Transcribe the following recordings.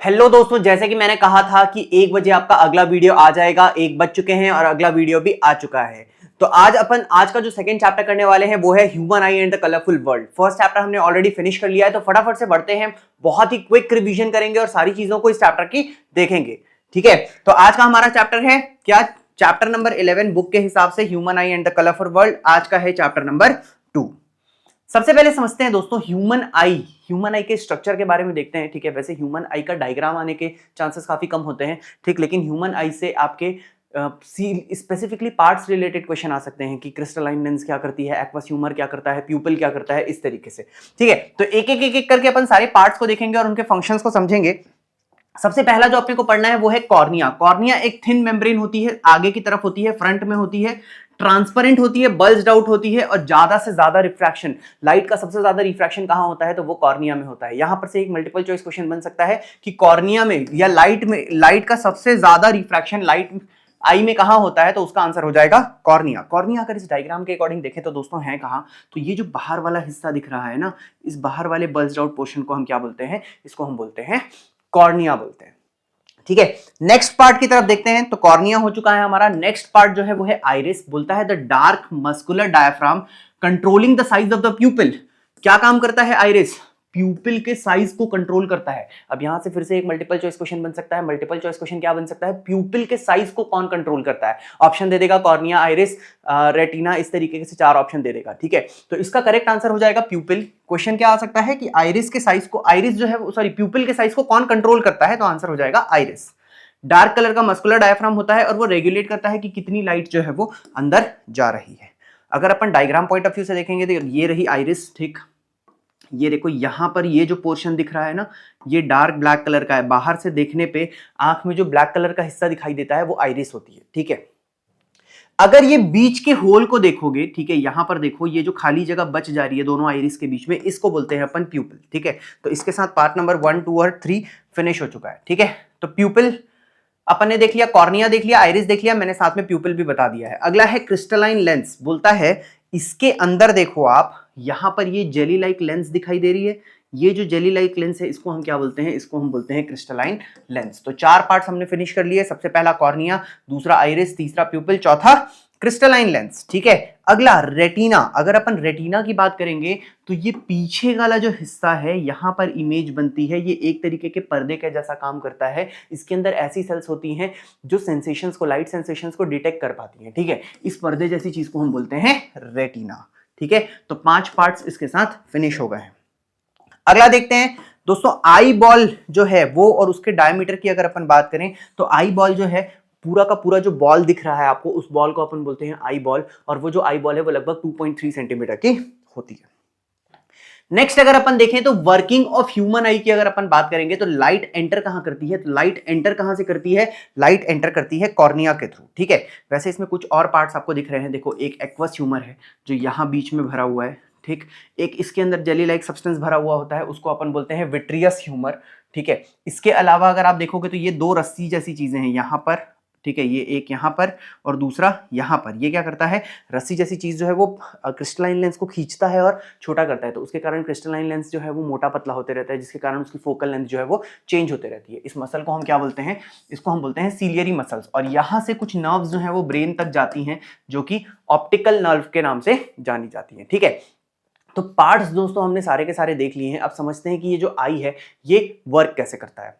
Hello दोस्तों, जैसे कि मैंने कहा था कि 1 बजे आपका अगला वीडियो आ जाएगा। 1 बज चुके हैं और अगला वीडियो भी आ चुका है। तो आज का जो सेकंड चैप्टर करने वाले हैं वो है human I and the colourful world. First chapter हमने ऑलरेडी फिनिश कर लिया है, तो फटाफट से बढ़ते हैं। बहुत ही क्विक रिवीजन करेंगे और सारी चीजों को इस चैप्टर की देखेंगे। ठीक है, तो आज का हमारा चैप्टर है क्या? चैप्टर नंबर 11 बुक के हिसाब से, human I and the colourful world. आज का है चैप्टर नंबर 2। सबसे पहले समझते हैं दोस्तों ह्यूमन आई के स्ट्रक्चर के बारे में देखते हैं। ठीक है, वैसे ह्यूमन आई का डायग्राम आने के चांसेस काफी कम होते हैं, ठीक, लेकिन ह्यूमन आई से आपके स्पेसिफिकली पार्ट्स रिलेटेड क्वेश्चन आ सकते हैं कि क्रिस्टलाइन लेंस क्या करती है, एक्वस ह्यूमर क्या करता है, प्यूपिल क्या करता है, इस तरीके से। ठीक है, तो एक एक करके अपन सारे पार्ट्स को देखेंगे और उनके फंक्शंस को समझेंगे। सबसे पहला जो अपने को पढ़ना है वो है कॉर्निया। कॉर्निया एक थिन मेम्ब्रेन होती है, आगे की तरफ होती है, फ्रंट में होती है, ट्रांसपेरेंट होती है, बल्ज्ड आउट होती है और ज्यादा से ज्यादा रिफ्रैक्शन, लाइट का सबसे ज्यादा रिफ्रैक्शन कहां होता है तो वो कॉर्निया में होता है। यहां पर से एक मल्टीपल चॉइस क्वेश्चन बन सकता है कि कॉर्निया में या लाइट का सबसे ज्यादा रिफ्रैक्शन लाइट आई में कहां होता है, तो उसका आंसर हो जाएगा कॉर्निया। कॉर्निया अगर इस डायग्राम के अकॉर्डिंग देखें तो दोस्तों है कहां, तो ये जो बाहर वाला हिस्सा दिख रहा है ना, इस बाहर वाले बल्ज्ड आउट पोर्शन को हम क्या बोलते हैं? इसको हम बोलते हैं कॉर्निया बोलते हैं। ठीक है, नेक्स्ट पार्ट की तरफ देखते हैं। तो कॉर्निया हो चुका है हमारा। नेक्स्ट पार्ट जो है वो है आइरिस। बोलता है the dark muscular diaphragm controlling the size of the प्यूपिल। क्या काम करता है आइरिस? प्यूपिल के साइज को कंट्रोल करता है। अब यहां से फिर से एक मल्टीपल चॉइस क्वेश्चन बन सकता है। मल्टीपल चॉइस क्वेश्चन क्या बन सकता है? प्यूपिल के साइज को कौन कंट्रोल करता है? ऑप्शन दे देगा कॉर्निया, आइरिस, रेटिना, इस तरीके से 4 ऑप्शन दे देगा। ठीक है, तो इसका करेक्ट आंसर हो जाएगा प्यूपिल। क्वेश्चन क्या आ सकता है कि आइरिस के साइज को, आइरिस जो है सॉरी प्यूपिल के साइज को कौन कंट्रोल करता है, तो आंसर हो जाएगा आइरिस। डार्क कलर का मस्कुलर डायफ्राम होता है और वो रेगुलेट करता है कि कितनी लाइट जो है वो अंदर जा रही है। अगर अपन डायग्राम पॉइंट ऑफ व्यू से देखेंगे तो ये रही आइरिस। ठीक, ये देखो यहां पर ये जो पोर्शन दिख रहा है ना, ये डार्क ब्लैक कलर का है। बाहर से देखने पे आंख में जो ब्लैक कलर का हिस्सा दिखाई देता है वो आइरिस होती है। ठीक है, अगर ये बीच के होल को देखोगे, ठीक है, यहां पर देखो ये जो खाली जगह बच जा रही है दोनों आइरिस के बीच में, इसको बोलते हैं अपन प्यूपिल। ठीक है, तो इसके साथ पार्ट नंबर 1, 2 और 3 फिनिश हो चुका है। ठीक है, तो प्यूपिल अपन ने देख लिया, कॉर्निया देख लिया, आइरिस देख लिया, मैंने साथ में प्यूपिल भी बता दिया है। अगला है क्रिस्टलाइन लेंस। बोलता है इसके अंदर देखो आप, यहां पर ये जेली लाइक लेंस दिखाई दे रही है। ये जो जेली लाइक लेंस है इसको हम क्या बोलते हैं? इसको हम बोलते हैं क्रिस्टलाइन लेंस। तो 4 पार्ट्स हमने फिनिश कर लिए। सबसे पहला कॉर्निया, दूसरा आइरिस, तीसरा प्यूपिल, चौथा क्रिस्टलाइन लेंस। ठीक है, अगला रेटिना। अगर अपन रेटिना की बात करेंगे तो ये पीछे वाला जो हिस्सा है, यहां पर इमेज बनती है, ये एक तरीके के पर्दे के जैसा काम करता है। इसके अंदर ऐसी सेल्स होती हैं जो सेंसेशंस को, लाइट सेंसेशंस को डिटेक्ट कर पाती हैं। ठीक है, इस पर्दे जैसी चीज को हम बोलते हैं रेटिना। ठीक है, तो 5 पार्ट्स इसके साथ फिनिश हो गए हैं। अगला देखते हैं दोस्तों, आई बॉल जो है वो और उसके डायमीटर की अगर अपन बात करें तो आई बॉल जो है, पूरा का पूरा जो बॉल दिख रहा है आपको, उस बॉल को अपन बोलते हैं आई बॉल। और वो जो आई बॉल है वो लगभग 2.3 सेंटीमीटर की होती है। नेक्स्ट अगर अपन देखें तो वर्किंग ऑफ ह्यूमन आई की अगर अपन बात करेंगे तो लाइट एंटर कहां करती है? तो लाइट एंटर कहां से करती है? लाइट एंटर करती है कॉर्निया के थ्रू। ठीक है, वैसे इसमें कुछ और पार्ट्स आपको दिख रहे हैं। देखो, एक एक्वस ह्यूमर है जो यहां बीच में भरा हुआ है। ठीक, एक इसके अंदर जेली लाइक सब्सटेंस भरा हुआ होता है, उसको अपन बोलते हैं विट्रियस ह्यूमर। ठीक है, इसके अलावा अगर आप देखोगे तो ये 2 रस्सी जैसी चीजें हैं यहां पर। ठीक है, ये एक यहां पर और दूसरा यहां पर। ये क्या करता है? रस्सी जैसी चीज जो है वो क्रिस्टलाइन लेंस को खींचता है और छोटा करता है, तो उसके कारण क्रिस्टलाइन लेंस जो है वो मोटा पतला होते रहता है, जिसके कारण उसकी फोकल लेंथ जो है वो चेंज होते रहती है। इस मसल को हम क्या बोलते हैं? इसको हम बोलते हैं सीलियरी मसल्स। और यहां से कुछ नर्व्स जो है वो ब्रेन तक जाती हैं, जो कि ऑप्टिकल नर्व के नाम से जानी जाती है। ठीक है, तो पार्ट्स दोस्तों हमने सारे के सारे देख लिए हैं। अब समझते हैं कि ये जो आई है ये वर्क कैसे करता है।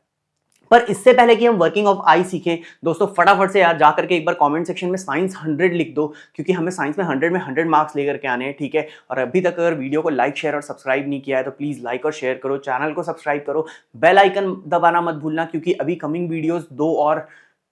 पर इससे पहले कि हम वर्किंग ऑफ आई सीखें दोस्तों, फटाफट से यार जा करके एक बार कमेंट सेक्शन में साइंस 100 लिख दो, क्योंकि हमें साइंस में 100 मार्क्स लेकर के आने हैं। ठीक है, और अभी तक अगर वीडियो को लाइक, शेयर और सब्सक्राइब नहीं किया है तो प्लीज लाइक और शेयर करो, चैनल को सब्सक्राइब करो, बेल आइकन दबाना मत भूलना, क्योंकि अभी कमिंग वीडियोस 2 और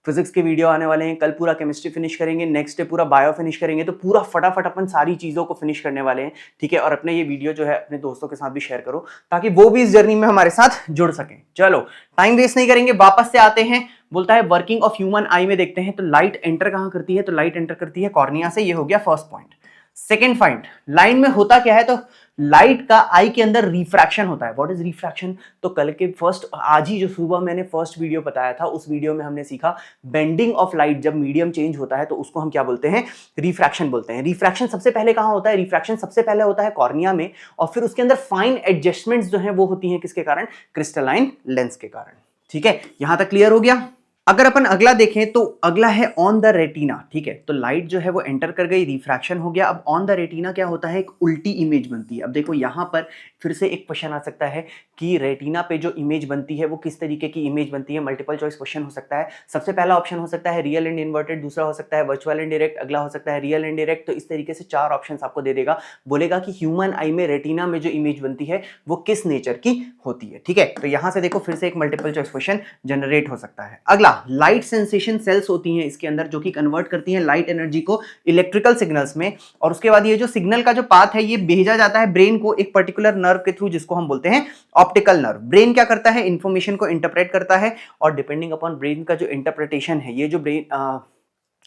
फिजिक्स के वीडियो आने वाले हैं। कल पूरा केमिस्ट्री फिनिश करेंगे, नेक्स्ट डे पूरा बायो फिनिश करेंगे, तो पूरा फटाफट अपन सारी चीजों को फिनिश करने वाले हैं। ठीक है, और अपने ये वीडियो जो है अपने दोस्तों के साथ भी शेयर करो, ताकि वो भी इस जर्नी में हमारे साथ जुड़ सकें। चलो, टाइम वेस्ट नहीं करेंगे, वापस से आते हैं। बोलता है वर्किंग ऑफ ह्यूमन आई में देखते हैं। तो लाइट एंटर कहां करती है? तो लाइट एंटर करती है कॉर्निया से। ये हो गया first point. Second point, line में होता क्या है? तो लाइट का आई के अंदर रिफ्रैक्शन होता है। What is refraction? तो कल के आज ही जो सुबह मैंने फर्स्ट वीडियो बताया था, उस वीडियो में हमने सीखा बेंडिंग ऑफ लाइट। जब मीडियम चेंज होता है तो उसको हम क्या बोलते हैं? रिफ्रैक्शन बोलते हैं। रिफ्रैक्शन सबसे पहले कहां होता है? रिफ्रैक्शन सबसे पहले होता है कॉर्निया में, और फिर उसके अंदर फाइन एडजस्टमेंट्स जो है वो होती हैं किसके कारण? क्रिस्टलाइन लेंस के कारण। ठीक है, यहां तक क्लियर हो गया। अगर अपन अगला देखें तो अगला है ऑन द रेटिना। ठीक है, तो लाइट जो है वो एंटर कर गई, रिफ्रैक्शन हो गया। अब ऑन द रेटिना क्या होता है, एक उल्टी इमेज बनती है। अब देखो यहां पर फिर से एक क्वेश्चन आ सकता है कि रेटिना पे जो इमेज बनती है वो किस तरीके की इमेज बनती है। मल्टीपल चॉइस क्वेश्चन हो सकता है। सबसे पहला ऑप्शन हो सकता है रियल एंड इन्वर्टेड, दूसरा हो सकता है वर्चुअल एंड डायरेक्ट, अगला हो सकता है रियल एंड डायरेक्ट। तो इस तरीके से 4 ऑप्शन आपको दे देगा, बोलेगा कि ह्यूमन आई में रेटिना में जो इमेज बनती है वो किस नेचर की होती है। ठीक है, तो यहां से देखो फिर से एक मल्टीपल चॉइस क्वेश्चन जनरेट हो सकता है। अगला, लाइट सेंसेशन सेल्स होती हैं इसके अंदर, जो कि कन्वर्ट करती हैं लाइट एनर्जी को इलेक्ट्रिकल सिग्नल्स में। और उसके बाद ये जो सिग्नल का जो पाथ है ये भेजा जाता है ब्रेन को एक पर्टिकुलर नर्व के थ्रू, जिसको हम बोलते हैं ऑप्टिकल नर्व। ब्रेन क्या करता है, इंफॉर्मेशन को इंटरप्रेट करता है, और डिपेंडिंग अपॉन ब्रेन का जो इंटरप्रिटेशन है, ये जो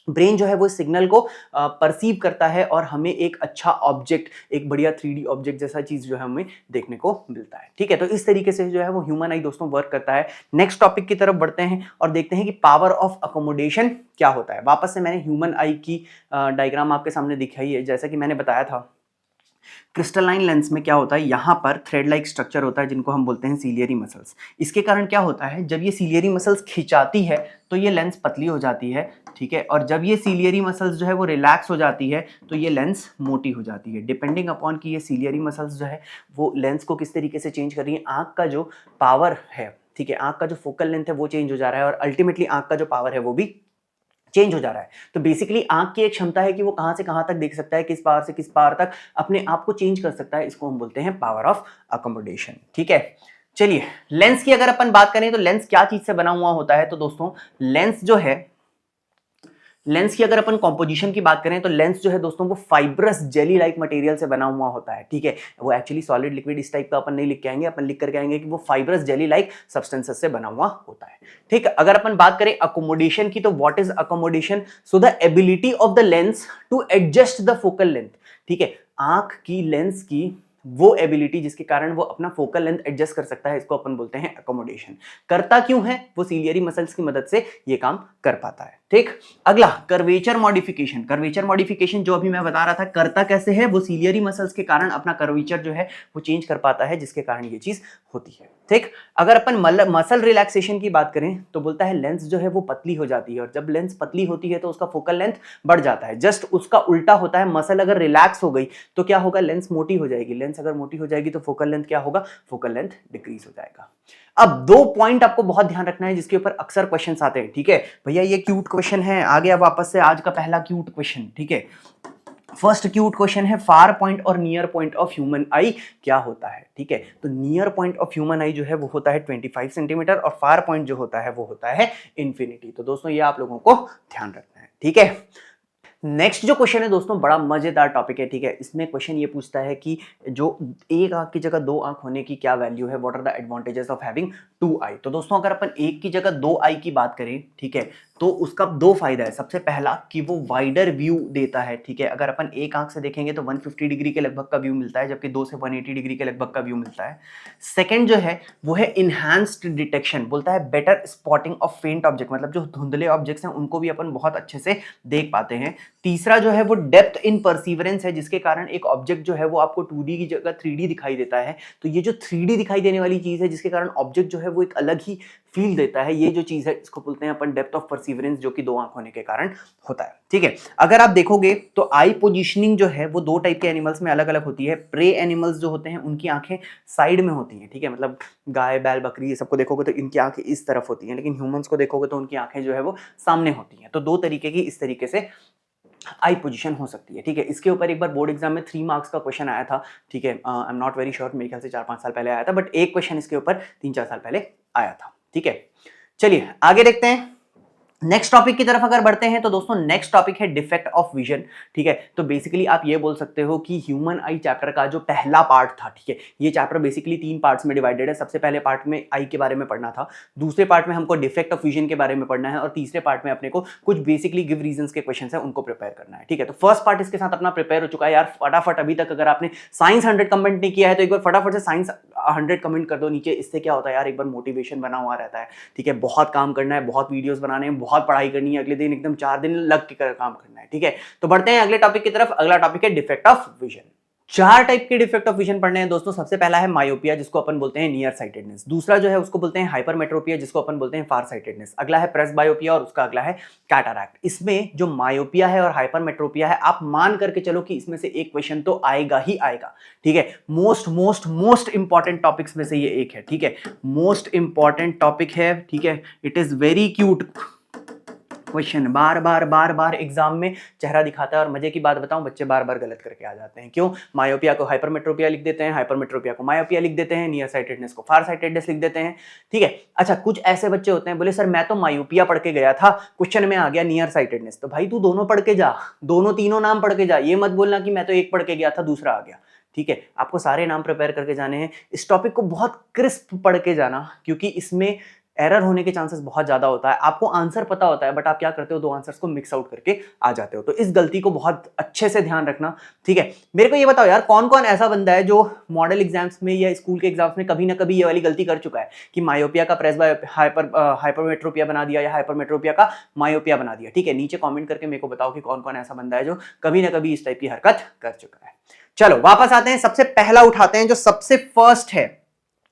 ब्रेन जो है वो सिग्नल को परसीव करता है और हमें एक अच्छा ऑब्जेक्ट, एक बढ़िया 3D ऑब्जेक्ट जैसा चीज जो है हमें देखने को मिलता है। ठीक है, तो इस तरीके से जो है वो ह्यूमन आई दोस्तों वर्क करता है। नेक्स्ट टॉपिक की तरफ बढ़ते हैं और देखते हैं कि पावर ऑफ अकोमोडेशन क्या होता है। वापस से मैंने ह्यूमन आई की डायग्राम आपके सामने दिखाई है। जैसा कि मैंने बताया था, क्रिस्टलाइन लेंस में क्या होता है, यहां पर थ्रेड लाइक स्ट्रक्चर होता है जिनको हम बोलते हैं सीलियरी मसल्स। इसके कारण क्या होता है, जब ये सीलियरी मसल्स खिंचाती है तो ये लेंस पतली हो जाती है। ठीक है, और जब ये सीलियरी मसल्स जो है वो रिलैक्स हो जाती है तो ये लेंस मोटी हो जाती है। डिपेंडिंग अपॉन कि ये सीलियरी मसल्स जो है वो लेंस को किस तरीके से चेंज कर रही है, आंख का जो पावर है, ठीक है, आंख का जो फोकल लेंथ है वो चेंज हो जा रहा है, और अल्टीमेटली आंख का जो पावर है वो भी चेंज हो जा रहा है। तो बेसिकली आंख की एक क्षमता है कि वो कहां से कहां तक देख सकता है, किस पावर से किस पावर तक अपने आप को चेंज कर सकता है। इसको हम बोलते हैं पावर ऑफ अकोमोडेशन। ठीक है, चलिए लेंस की अगर अपन बात करें तो लेंस क्या चीज से बना हुआ होता है, तो दोस्तों लेंस जो है, लेंस की अगर अपन कॉम्पोजिशन की बात करें तो लेंस जो है दोस्तों वो फाइब्रस जेली लाइक मटेरियल से बना हुआ होता है। ठीक है, वो एक्चुअली सॉलिड लिक्विड इस टाइप का अपन नहीं लिख के आएंगे, अपन लिख करके आएंगे कि वो फाइब्रस जेली लाइक सब्सटेंसेस से बना हुआ होता है। ठीक है, अगर अपन बात करें अकोमोडेशन की तो what is accommodation, so the ability of the lens to adjust the focal length. ठीक है, आंख की लेंस की वो एबिलिटी जिसके कारण वो अपना फोकल लेंथ एडजस्ट कर सकता है, इसको अपन बोलते हैं अकोमोडेशन। करता क्यों है, वो सीलियरी मसल्स की मदद से ये काम कर पाता है। ठीक, अगला कर्वेचर मॉडिफिकेशन। कर्वेचर मॉडिफिकेशन जो अभी मैं बता रहा था, करता कैसे है, वो सीलियरी मसल्स के कारण अपना कर्वेचर जो है वो चेंज कर पाता है, जिसके कारण ये चीज होती है। ठीक, अगर अपन मसल रिलैक्सेशन की बात करें तो बोलता है लेंस जो है वो पतली हो जाती है, और जब लेंस पतली होती है तो उसका फोकल लेंथ बढ़ जाता है। जस्ट उसका उल्टा होता है, मसल अगर रिलैक्स हो गई तो क्या होगा, लेंस मोटी हो जाएगी। लेंस अगर मोटी हो जाएगी तो फोकल लेंथ क्या होगा, फोकल लेंथ डिक्रीज हो जाएगा। अब 2 पॉइंट आपको बहुत ध्यान रखना है जिसके ऊपर अक्सर क्वेश्चंस आते हैं। ठीक है भैया, ये क्यूट क्वेश्चन है, आ गया वापस से आज का पहला क्यूट क्वेश्चन। ठीक है, फर्स्ट क्यूट क्वेश्चन है, फार पॉइंट और नियर पॉइंट ऑफ ह्यूमन आई क्या होता है। ठीक है, तो नियर पॉइंट ऑफ ह्यूमन आई जो है वो होता है 25 सेंटीमीटर, और फार पॉइंट जो होता है वो होता है इंफिनिटी। तो दोस्तों ये आप लोगों को ध्यान रखना है। ठीक है, नेक्स्ट जो क्वेश्चन है दोस्तों बड़ा मजेदार टॉपिक है। ठीक है, इसमें क्वेश्चन ये पूछता है कि जो एक आंख की जगह 2 आंख होने की क्या वैल्यू है, what are the advantages of having 2 eye. तो दोस्तों अगर अपन एक की जगह 2 आई की बात करें, ठीक है, तो उसका 2 फायदा है। सबसे पहला कि वो वाइडर व्यू देता है। ठीक है, अगर अपन एक आंख से देखेंगे तो 150 डिग्री के लगभग का व्यू मिलता है, जबकि 2 से 180 डिग्री के लगभग का व्यू मिलता है। सेकंड जो है वो है इनहैंस्ड डिटेक्शन, बोलता है बेटर स्पॉटिंग ऑफ फेंट ऑब्जेक्ट, मतलब जो धुंधले ऑब्जेक्ट्स हैं उनको भी अपन बहुत अच्छे से देख पाते हैं। तीसरा जो है वो डेप्थ इन परसीवरेंस है, जिसके कारण एक ऑब्जेक्ट जो है वो आपको 2D की जगह 3D दिखाई देता है। तो ये जो 3D दिखाई देने वाली चीज है, जिसके कारण ऑब्जेक्ट जो है वो एक अलग ही फील देता है, ये जो चीज है इसको बोलते हैं अपन डेप्थ ऑफ परसीवरेंस, जो कि 2 आंख होने के कारण होता है। ठीक है, अगर आप देखोगे तो आई पोजीशनिंग जो है वो 2 टाइप के एनिमल्स में अलग अलग होती है। प्रे एनिमल्स जो होते हैं उनकी आंखें साइड में होती हैं। ठीक है, मतलब गाय बैल बकरी ये सबको देखोगे तो इनकी आंखें इस तरफ होती हैं, लेकिन ह्यूमंस को देखोगे तो उनकी आंखें जो है वो सामने होती हैं। तो 2 तरीके की इस तरीके से आई पोजीशन हो सकती है। ठीक है, इसके ऊपर एक बार बोर्ड एग्जाम में 3 मार्क्स का क्वेश्चन आया था। ठीक है, I am not very sure, मेरे ख्याल से 4-5 साल पहले आया था, बट एक क्वेश्चन इसके ऊपर 3-4 साल पहले आया था। ठीक है, चलिए आगे देखते हैं। नेक्स्ट टॉपिक की तरफ अगर बढ़ते हैं तो दोस्तों नेक्स्ट टॉपिक है डिफेक्ट ऑफ विजन। ठीक है, तो बेसिकली आप ये बोल सकते हो कि ह्यूमन आई चैप्टर का जो पहला पार्ट था, ठीक है, ये चैप्टर बेसिकली 3 पार्ट्स में डिवाइडेड है। सबसे पहले पार्ट में आई के बारे में पढ़ना था, दूसरे पार्ट में हमको डिफेक्ट ऑफ विजन के बारे में पढ़ना है, और तीसरे पार्ट में अपने को कुछ बेसिकली गिव रीजंस के क्वेश्चंस हैं उनको प्रिपेयर करना है। ठीक है, तो फर्स्ट पार्ट इसके साथ अपना प्रिपेयर हो चुका है यार। फटाफट अभी तक अगर आपने साइंस 100 कमेंट नहीं किया है तो एक बार फटाफट से साइंस 100 कमेंट कर दो नीचे। इससे क्या होता है यार, एक बार मोटिवेशन बना हुआ रहता है। ठीक है, बहुत काम करना है, बहुत वीडियोस बनाने हैं, बहुत पढ़ाई करनी है, अगले दिन एकदम 4 दिन लग के काम करना है। ठीक है, तो बढ़ते हैं अगले टॉपिक की तरफ। अगला टॉपिक है डिफेक्ट ऑफ विजन। चार टाइप के डिफेक्ट ऑफ विजन पढ़ने हैं दोस्तों। सबसे पहला है मायोपिया, जिसको अपन बोलते हैं नियर साइटेडनेस। दूसरा जो है उसको बोलते हैं हाइपरमेट्रोपिया, जिसको अपन बोलते हैं फार साइटेडनेस। अगला है प्रेसबायोपिया और उसका अगला है कैटरैक्ट। इसमें जो मायोपिया है और हाइपरमेट्रोपिया है, आप मान करके चलो कि इसमें से एक क्वेश्चन तो आएगा ही आएगा, ठीक है। Most most most important topics में से ये एक है, ठीक है। मोस्ट इंपॉर्टेंट टॉपिक है, ठीक है। It is very cute question, bar bar exam में चेहरा दिखाता है। और मजे की बात बताऊं, बच्चे बार बार गलत करके आ जाते हैं। क्यों? मायोपिया को हाइपरमेट्रोपिया लिख देते हैं, हाइपरमेट्रोपिया को मायोपिया लिख देते हैं, नियर साइटेडनेस को फार साइटेडनेस लिख देते हैं, ठीक है। अच्छा, कुछ ऐसे बच्चे होते हैं, बोले सर मैं तो मायोपिया पढ़ के गया था, क्वेश्चन में आ गया नियर साइटेडनेस। तो भाई तू दोनों पढ़ के जा, दोनों तीनों नाम पढ़ के जा। ये मत बोलना कि मैं तो एक पढ़ के गया था दूसरा आ गया, ठीक है। आपको सारे नाम प्रिपेयर करके जाने हैं। इस टॉपिक को बहुत क्रिस्प पढ़ के जाना, क्योंकि इसमें एरर होने के चांसेस बहुत ज्यादा होता है। आपको आंसर पता होता है, बट आप क्या करते हो, दो आंसर्स को मिक्स आउट करके आ जाते हो। तो इस गलती को बहुत अच्छे से ध्यान रखना, ठीक है। मेरे को ये बताओ यार, कौन कौन ऐसा बंदा है जो मॉडल एग्जाम्स में या स्कूल के एग्जाम्स में कभी ना कभी ये वाली गलती कर चुका है कि मायोपिया का हाइपरमेट्रोपिया बना दिया या हाइपरमेट्रोपिया का मायोपिया बना दिया, ठीक है। नीचे कॉमेंट करके मेरे को बताओ कि कौन कौन ऐसा बंदा है जो कभी ना कभी इस टाइप की हरकत कर चुका है। चलो वापस आते हैं, सबसे पहला उठाते हैं जो सबसे फर्स्ट है,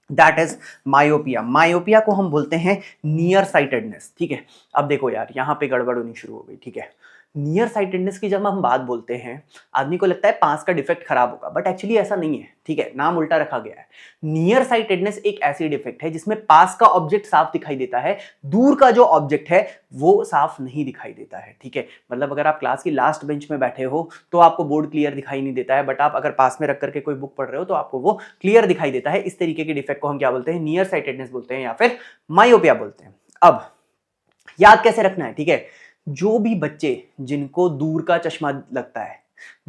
दैट इज मायोपिया। मायोपिया को हम बोलते हैं नियर साइटेडनेस, ठीक है। अब देखो यार, यहां पे गड़बड़ होनी शुरू हो गई, ठीक है। नियर साइटेडनेस की जब हम बात बोलते हैं, आदमी को लगता है पास का डिफेक्ट खराब होगा, बट एक्चुअली ऐसा नहीं है, ठीक है। नाम उल्टा रखा गया है। नियर साइटेडनेस एक ऐसी डिफेक्ट है जिसमें पास का ऑब्जेक्ट साफ दिखाई देता है, दूर का जो ऑब्जेक्ट है वो साफ नहीं दिखाई देता है, ठीक है। मतलब अगर आप क्लास की लास्ट बेंच में बैठे हो तो आपको बोर्ड क्लियर दिखाई नहीं देता है, बट आप अगर पास में रख करके कोई बुक पढ़ रहे हो तो आपको वो क्लियर दिखाई देता है। इस तरीके के डिफेक्ट को हम क्या बोलते हैं, नियर साइटेडनेस बोलते हैं या फिर मायोपिया बोलते हैं। अब याद कैसे रखना है, ठीक है। जो भी बच्चे जिनको दूर का चश्मा लगता है,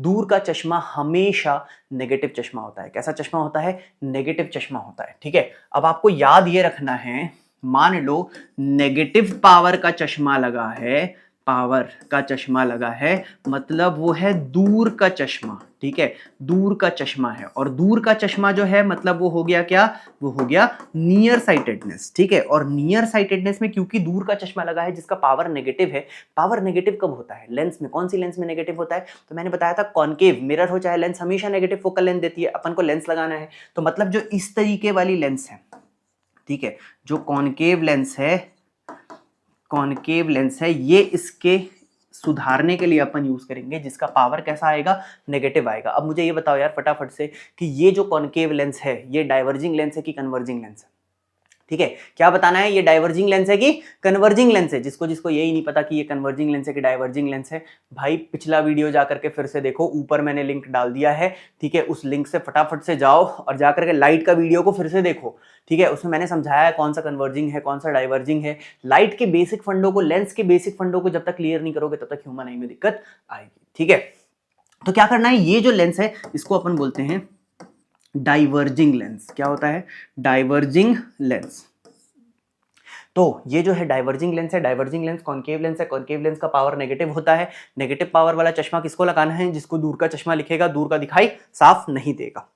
दूर का चश्मा हमेशा नेगेटिव चश्मा होता है। कैसा चश्मा होता है? नेगेटिव चश्मा होता है, ठीक है। अब आपको याद ये रखना है, मान लो नेगेटिव पावर का चश्मा लगा है, पावर का चश्मा लगा है, मतलब वो है दूर का चश्मा, ठीक है। दूर का चश्मा है, और दूर का चश्मा जो है मतलब वो हो गया क्या, वो हो गया नियर साइटेडनेस, ठीक है। और नियर साइटेडनेस में क्योंकि दूर का चश्मा लगा है जिसका पावर नेगेटिव है, पावर नेगेटिव कब होता है? लेंस में। कौन सी लेंस में नेगेटिव होता है? तो मैंने बताया था कॉनकेव मिरर हो चाहे लेंस, हमेशा नेगेटिव फोकल लेंथ देती है। अपन को लेंस लगाना है, तो मतलब जो इस तरीके वाली लेंस है, ठीक है, जो कॉनकेव लेंस है, कॉनकेव लेंस है, ये इसके सुधारने के लिए अपन यूज करेंगे, जिसका पावर कैसा आएगा, नेगेटिव आएगा। अब मुझे ये बताओ यार फटाफट से कि ये जो कॉनकेव लेंस है, ये डाइवर्जिंग लेंस है कि कन्वर्जिंग लेंस है? ठीक है, क्या बताना है, ये डाइवर्जिंग लेंस है कि कन्वर्जिंग लेंस है? जिसको जिसको यही नहीं पता कि ये कन्वर्जिंग लेंस है कि डाइवर्जिंग लेंस है, भाई पिछला वीडियो जाकर के फिर से देखो, ऊपर मैंने लिंक डाल दिया है, ठीक है। उस लिंक से फटाफट से जाओ और जाकर के लाइट का वीडियो को फिर से देखो, ठीक है। उसमें मैंने समझाया है कौन सा कन्वर्जिंग है, कौन सा डाइवर्जिंग है। लाइट के बेसिक फंडों को, लेंस के बेसिक फंडों को जब तक क्लियर नहीं करोगे तब तक ह्यूमन आई में दिक्कत आएगी, ठीक है। तो क्या करना है, ये जो लेंस है इसको अपन बोलते हैं डाइवर्जिंग लेंस। क्या होता है? Diverging lens. तो ये जो है डाइवर्जिंग लेंस है, डाइवर्जिंग लेंस कॉनकेव लेंस है, कॉनकेव लेंस का पावर नेगेटिव होता है। नेगेटिव पावर वाला चश्मा किसको लगाना है? जिसको दूर का चश्मा लिखेगा, दूर का दिखाई साफ नहीं देगा,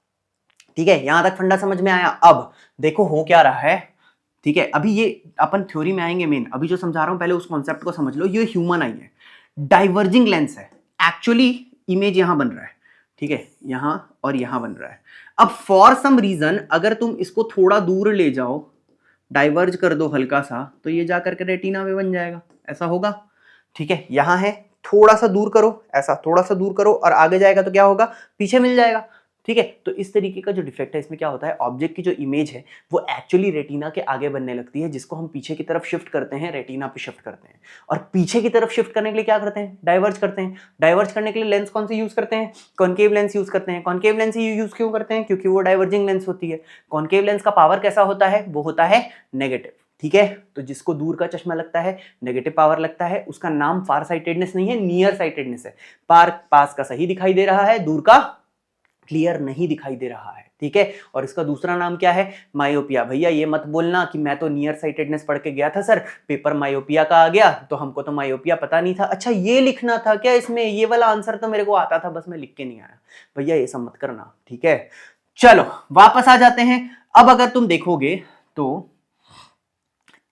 ठीक है। यहां तक फंडा समझ में आया? अब देखो हो क्या रहा है, ठीक है। अभी ये अपन थ्योरी में आएंगे, मेन अभी जो समझा रहा हूं पहले उस कॉन्सेप्ट को समझ लो। ये ह्यूमन आई है, डाइवर्जिंग लेंस है, एक्चुअली इमेज यहां बन रहा है, ठीक है, यहां और यहां बन रहा है। अब फॉर सम रीजन अगर तुम इसको थोड़ा दूर ले जाओ, डाइवर्ज कर दो हल्का सा, तो ये जाकर के रेटिना में बन जाएगा, ऐसा होगा, ठीक है। यहां है, थोड़ा सा दूर करो, ऐसा थोड़ा सा दूर करो और आगे जाएगा तो क्या होगा, पीछे मिल जाएगा, ठीक है। तो इस तरीके का जो डिफेक्ट है, इसमें क्या होता है, ऑब्जेक्ट की जो इमेज है वो एक्चुअली रेटिना के आगे बनने लगती है, जिसको हम पीछे की तरफ शिफ्ट करते हैं, रेटिना पे शिफ्ट करते हैं। और पीछे की तरफ शिफ्ट करने के लिए क्या करते हैं, डाइवर्ज करते हैं। डाइवर्ज करने के लिए लेंस कौन सी यूज करते हैं? कॉनकेव लेंस यूज करते हैं। कॉनकेव लेंस ही यूज क्यों करते हैं? क्योंकि वो डाइवर्जिंग लेंस होती है। कॉनकेव लेंस का पावर कैसा होता है? वो होता है नेगेटिव, ठीक है। तो जिसको दूर का चश्मा लगता है, नेगेटिव पावर लगता है, उसका नाम फार साइटेडनेस नहीं है, नियर साइटेडनेस है। पास का सही दिखाई दे रहा है, दूर का क्लियर नहीं दिखाई दे रहा है, ठीक है। और इसका दूसरा नाम क्या है? मायोपिया। भैया ये मत बोलना कि मैं तो नियर साइटेडनेस पढ़ के गया था सर, पेपर मायोपिया का आ गया तो हमको तो मायोपिया पता नहीं था। अच्छा ये लिखना था क्या इसमें? ये वाला आंसर तो मेरे को आता था, बस मैं लिख के नहीं आया। भैया ये सब मत करना, ठीक है। चलो वापस आ जाते हैं। अब अगर तुम देखोगे तो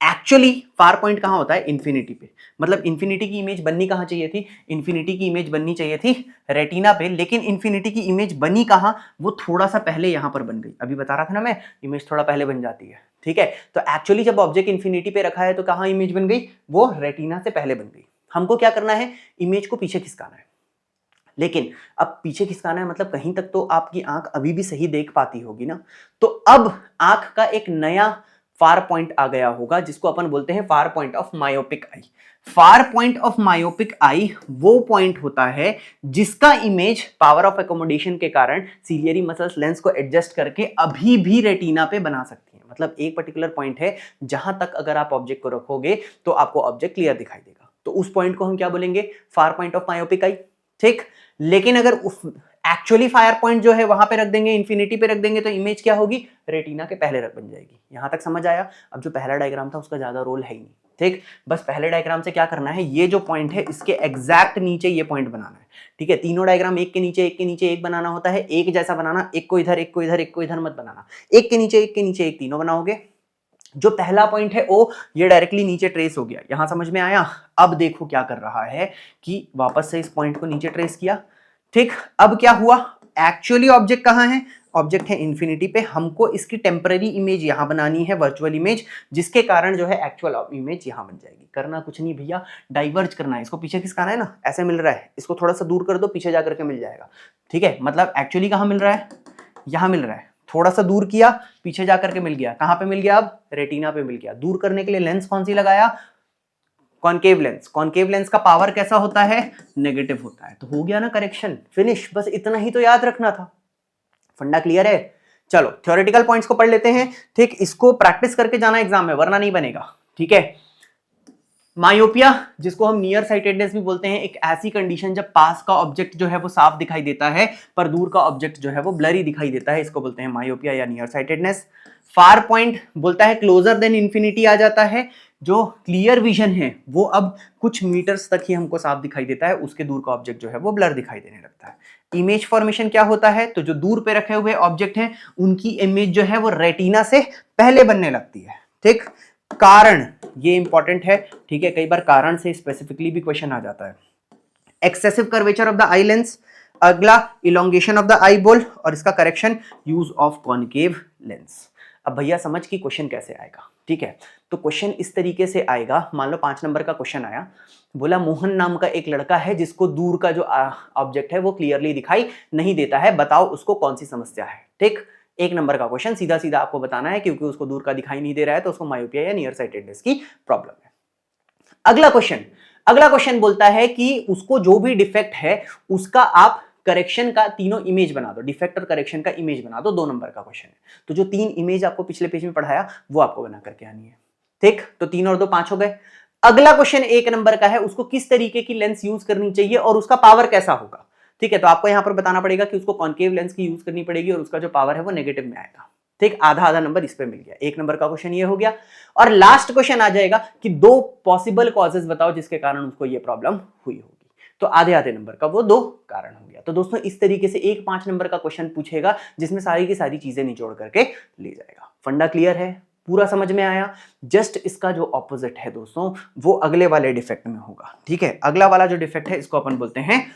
एक्चुअली फार पॉइंट कहां होता है? इन्फिनिटी पे। मतलब इन्फिनिटी की इमेज बननी कहां चाहिए थी? इन्फिनिटी की इमेज बननी चाहिए थी रेटिना पे, लेकिन इन्फिनिटी की इमेज बनी कहां? वो थोड़ा सा पहले यहां पर बन गई। अभी बता रहा था ना मैं, इमेज थोड़ा पहले बन जाती है, ठीक है। तो एक्चुअली जब ऑब्जेक्ट इन्फिनिटी पे रखा है तो कहां इमेज बन गई? वो रेटिना से पहले बन गई। हमको क्या करना है? इमेज को पीछे खिसकाना है। लेकिन अब पीछे खिसकाना है मतलब कहीं तक तो आपकी आंख अभी भी सही देख पाती होगी ना। तो अब आंख का एक नया फार पॉइंट आ गया होगा जिसको अपन बोलते हैं far point of myopic eye. Far point of myopic eye वो पॉइंट होता है जिसका इमेज पावर ऑफ एकोमोडेशन के कारण सीलियरी मसल्स लेंस को एडजस्ट करके अभी भी रेटिना पे बना सकती है। मतलब एक पर्टिकुलर पॉइंट है जहां तक अगर आप ऑब्जेक्ट को रखोगे तो आपको ऑब्जेक्ट क्लियर दिखाई देगा। तो उस पॉइंट को हम क्या बोलेंगे? Far point of myopic eye, ठीक। लेकिन अगर एक्चुअली फायर पॉइंट जो है वहां पे रख देंगे, इंफिनिटी पे रख देंगे, तो इमेज क्या होगी? रेटिना के पहले रख बन जाएगी। यहां तक समझ आया? अब जो पहला डायग्राम था उसका ज्यादा रोल है ही नहीं, ठीक। बस पहले डायग्राम से क्या करना है, ये जो पॉइंट है इसके एग्जैक्ट नीचे ये पॉइंट बनाना है, ठीक है। तीनों डायग्राम एक के नीचे एक के नीचे एक बनाना होता है, एक जैसा बनाना, एक को इधर एक को इधर एक को इधर मत बनाना। एक के नीचे एक के नीचे एक, तीनों बनाओगे। जो पहला पॉइंट है ओ, ये डायरेक्टली नीचे ट्रेस हो गया। यहां समझ में आया? अब देखो क्या कर रहा है कि वापस से इस पॉइंट को नीचे ट्रेस किया, ठीक। अब क्या हुआ? एक्चुअली ऑब्जेक्ट कहां है? ऑब्जेक्ट है इन्फिनिटी पे। हमको इसकी टेम्पररी इमेज यहां बनानी है, वर्चुअल इमेज, जिसके कारण जो है एक्चुअल इमेज यहां बन जाएगी। करना कुछ नहीं भैया, डाइवर्ज करना है, इसको पीछे खिसकाना है ना। ऐसे मिल रहा है, इसको थोड़ा सा दूर कर दो, पीछे जाकर के मिल जाएगा, ठीक है। मतलब एक्चुअली कहां मिल रहा है? यहां मिल रहा है। थोड़ा सा दूर किया, पीछे जाकर के मिल गया। कहां पे मिल गया? अब रेटिना पे मिल गया। दूर करने के लिए लेंस कौन सी लगाया? Concave lens. कॉनकेव लेंस का पावर कैसा होता है? नेगेटिव होता है। तो हो गया ना करेक्शन, फिनिश। बस इतना ही तो याद रखना था। फंडा क्लियर है? चलो थ्योरेटिकल पॉइंट्स को पढ़ लेते हैं, ठीक। इसको प्रैक्टिस करके जाना एग्जाम में, वरना नहीं बनेगा, ठीक है। मायोपिया, जिसको हम नियर साइटेडनेस भी बोलते हैं, एक ऐसी कंडीशन जब पास का ऑब्जेक्ट जो है वो साफ दिखाई देता है पर दूर का ऑब्जेक्ट जो है वो ब्लरी दिखाई देता है, इसको बोलते हैं मायोपिया या नियर साइटेडनेस। फार पॉइंट बोलता है क्लोजर देन इंफिनिटी आ जाता है, जो क्लियर विजन है वो अब कुछ मीटर्स तक ही हमको साफ दिखाई देता है, उसके दूर का ऑब्जेक्ट जो है वो ब्लर दिखाई देने लगता है। इमेज फॉर्मेशन क्या होता है? तो जो दूर पे रखे हुए ऑब्जेक्ट हैं उनकी इमेज जो है वो रेटिना से पहले बनने लगती है, ठीक। कारण, ये इंपॉर्टेंट है, ठीक है। कई बार कारण से स्पेसिफिकली भी क्वेश्चन आ जाता है। Excessive curvature of the eye lens, अगला elongation of the eyeball, और इसका correction use of concave lens. अब भैया समझ कि क्वेश्चन कैसे आएगा, ठीक है। तो क्वेश्चन इस तरीके से आएगा, मान लो 5 नंबर का क्वेश्चन आया, बोला मोहन नाम का एक लड़का है जिसको दूर का जो ऑब्जेक्ट है वो क्लियरली दिखाई नहीं देता है, बताओ उसको कौन सी समस्या है, ठीक। 1 नंबर का क्वेश्चन, सीधा सीधा आपको बताना है, क्योंकि उसको दूर का दिखाई नहीं दे रहा है तो उसको मायोपिया या नियर साइटेडनेस की प्रॉब्लम है। अगला क्वेश्चन बोलता है कि उसको जो भी डिफेक्ट है उसका आप करेक्शन का तीनों इमेज बना दो, डिफेक्ट और करेक्शन का इमेज बना दो। 2 नंबर का क्वेश्चन है, तो जो 3 इमेज आपको पिछले पेज में पढ़ाया वो आपको बना करके आनी है, ठीक। तो 3 और 2 5 हो गए। अगला क्वेश्चन 1 नंबर का है, उसको किस तरीके की लेंस यूज करनी चाहिए और उसका पावर कैसा होगा, ठीक है। तो आपको यहां पर बताना पड़ेगा कि उसको कॉनकेव लेंस की यूज करनी पड़ेगी और उसका जो पावर है वो नेगेटिव में आएगा, ठीक। आधा आधा नंबर इस पे मिल गया। 1 नंबर का क्वेश्चन ये हो गया। और लास्ट क्वेश्चन आ जाएगा कि 2 पॉसिबल कॉजेस बताओ जिसके कारण उसको ये प्रॉब्लम हुई होगी। तो आधे आधे नंबर का वो 2 कारण हो गया। तो दोस्तों इस तरीके से एक 5 नंबर का क्वेश्चन पूछेगा जिसमें सारी की सारी चीजें निचोड़ करके ले जाएगा। फंडा क्लियर है? पूरा समझ में आया? जस्ट इसका जो ऑपोजिट है दोस्तों वो अगले वाले डिफेक्ट में होगा, ठीक है। अगला वाला जो डिफेक्ट है इसको अपन बोलते हैं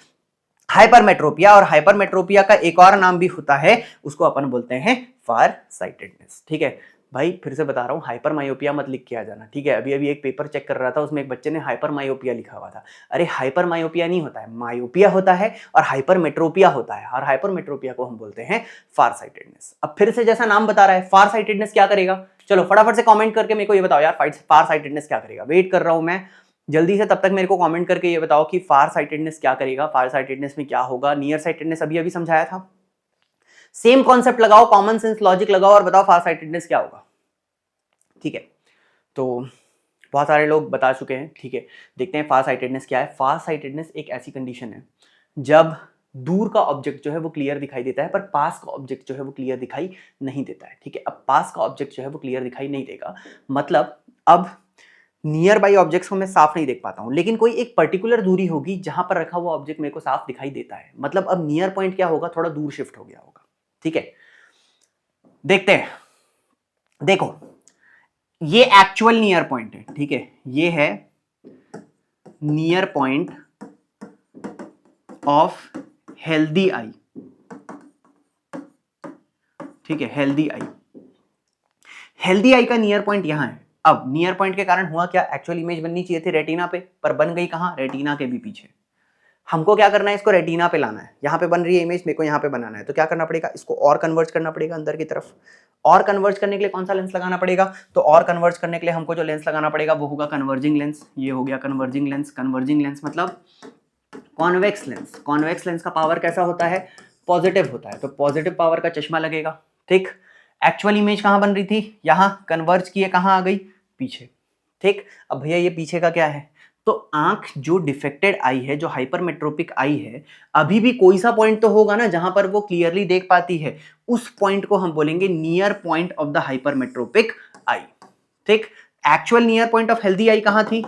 हाइपरमेट्रोपिया, और हाइपरमेट्रोपिया का एक और नाम भी होता है, उसको अपन बोलते हैं फार साइटेडनेस, ठीक है। भाई फिर से बता रहा हूं, हाइपर मायोपिया मत लिख के आ जाना, ठीक है। अभी अभी एक पेपर चेक कर रहा था, उसमें एक बच्चे ने हाइपर मायोपिया लिखा हुआ था। अरे हाइपर मायोपिया नहीं होता है, मायोपिया होता है और हाइपरमेट्रोपिया होता है, और हाइपरमेट्रोपिया को हम बोलते हैं फार साइटेडनेस। अब फिर से जैसा नाम बता रहा है, फार साइटेडनेस क्या करेगा? चलो फटाफट से कमेंट करके मेरे को ये बताओ यार, फार साइटेडनेस क्या करेगा। वेट कर रहा हूं मैं, जल्दी से। तब तक मेरे को कमेंट करके ये बताओ कि फार साइटेडनेस क्या करेगा, फार साइटेडनेस में क्या होगा। नियर साइटेडनेस अभी अभी समझाया था, सेम कॉन्सेप्ट लगाओ, कॉमन सेंस लॉजिक लगाओ और बताओ फार साइटेडनेस क्या होगा, ठीक है। तो बहुत सारे लोग बता चुके हैं, ठीक है। देखते हैं फार साइटेडनेस क्या है। फार साइटेडनेस एक ऐसी कंडीशन है जब दूर का ऑब्जेक्ट जो है वो क्लियर दिखाई देता है पर पास का ऑब्जेक्ट जो है वो क्लियर दिखाई नहीं देता है, ठीक है। अब पास का ऑब्जेक्ट जो है वो क्लियर दिखाई नहीं देगा, मतलब अब नियर बाई ऑब्जेक्ट्स को मैं साफ नहीं देख पाता हूं, लेकिन कोई एक पर्टिकुलर दूरी होगी जहां पर रखा हुआ ऑब्जेक्ट मेरे को साफ दिखाई देता है। मतलब अब नियर पॉइंट क्या होगा? थोड़ा दूर शिफ्ट हो गया होगा, ठीक है। देखते हैं, देखो ये एक्चुअल नियर पॉइंट है, ठीक है, ये है नियर पॉइंट ऑफ हेल्दी आई, ठीक है, हेल्दी आई। हेल्दी आई का नियर पॉइंट यहां है। अब नियर पॉइंट के कारण हुआ क्या, एक्चुअल इमेज बननी चाहिए थी रेटिना पे, पर बन गई कहां, रेटिना के भी पीछे। हमको क्या करना है, इसको रेटिना पे लाना है। यहाँ पे बन रही है इमेज, मेरे को यहाँ पे बनाना है, तो क्या करना पड़ेगा, इसको और कन्वर्ज करना पड़ेगा अंदर की तरफ। और कन्वर्ज करने के लिए कौन सा लेंस लगाना पड़ेगा, तो और कन्वर्ज करने के लिए हमको जो लेंस लगाना पड़ेगा वो होगा कन्वर्जिंग लेंस। ये हो गया कन्वर्जिंग लेंस। कन्वर्जिंग लेंस मतलब कॉन्वेक्स लेंस। कॉन्वेक्स लेंस का पावर कैसा होता है, पॉजिटिव होता है, तो पॉजिटिव पावर का चश्मा लगेगा, ठीक। एक्चुअल इमेज कहां बन रही थी, यहां, कन्वर्ज किए कहां आ गई, पीछे, ठीक। अब भैया ये पीछे का क्या है, तो आंख जो डिफेक्टेड आई है, जो हाइपरमेट्रोपिक आई है, अभी भी कोई सा पॉइंट तो होगा ना जहां पर वो क्लियरली देख पाती है, उस पॉइंट को हम बोलेंगे near point of the hypermetropic eye, ठीक। Actual near point of healthy eye कहां थी,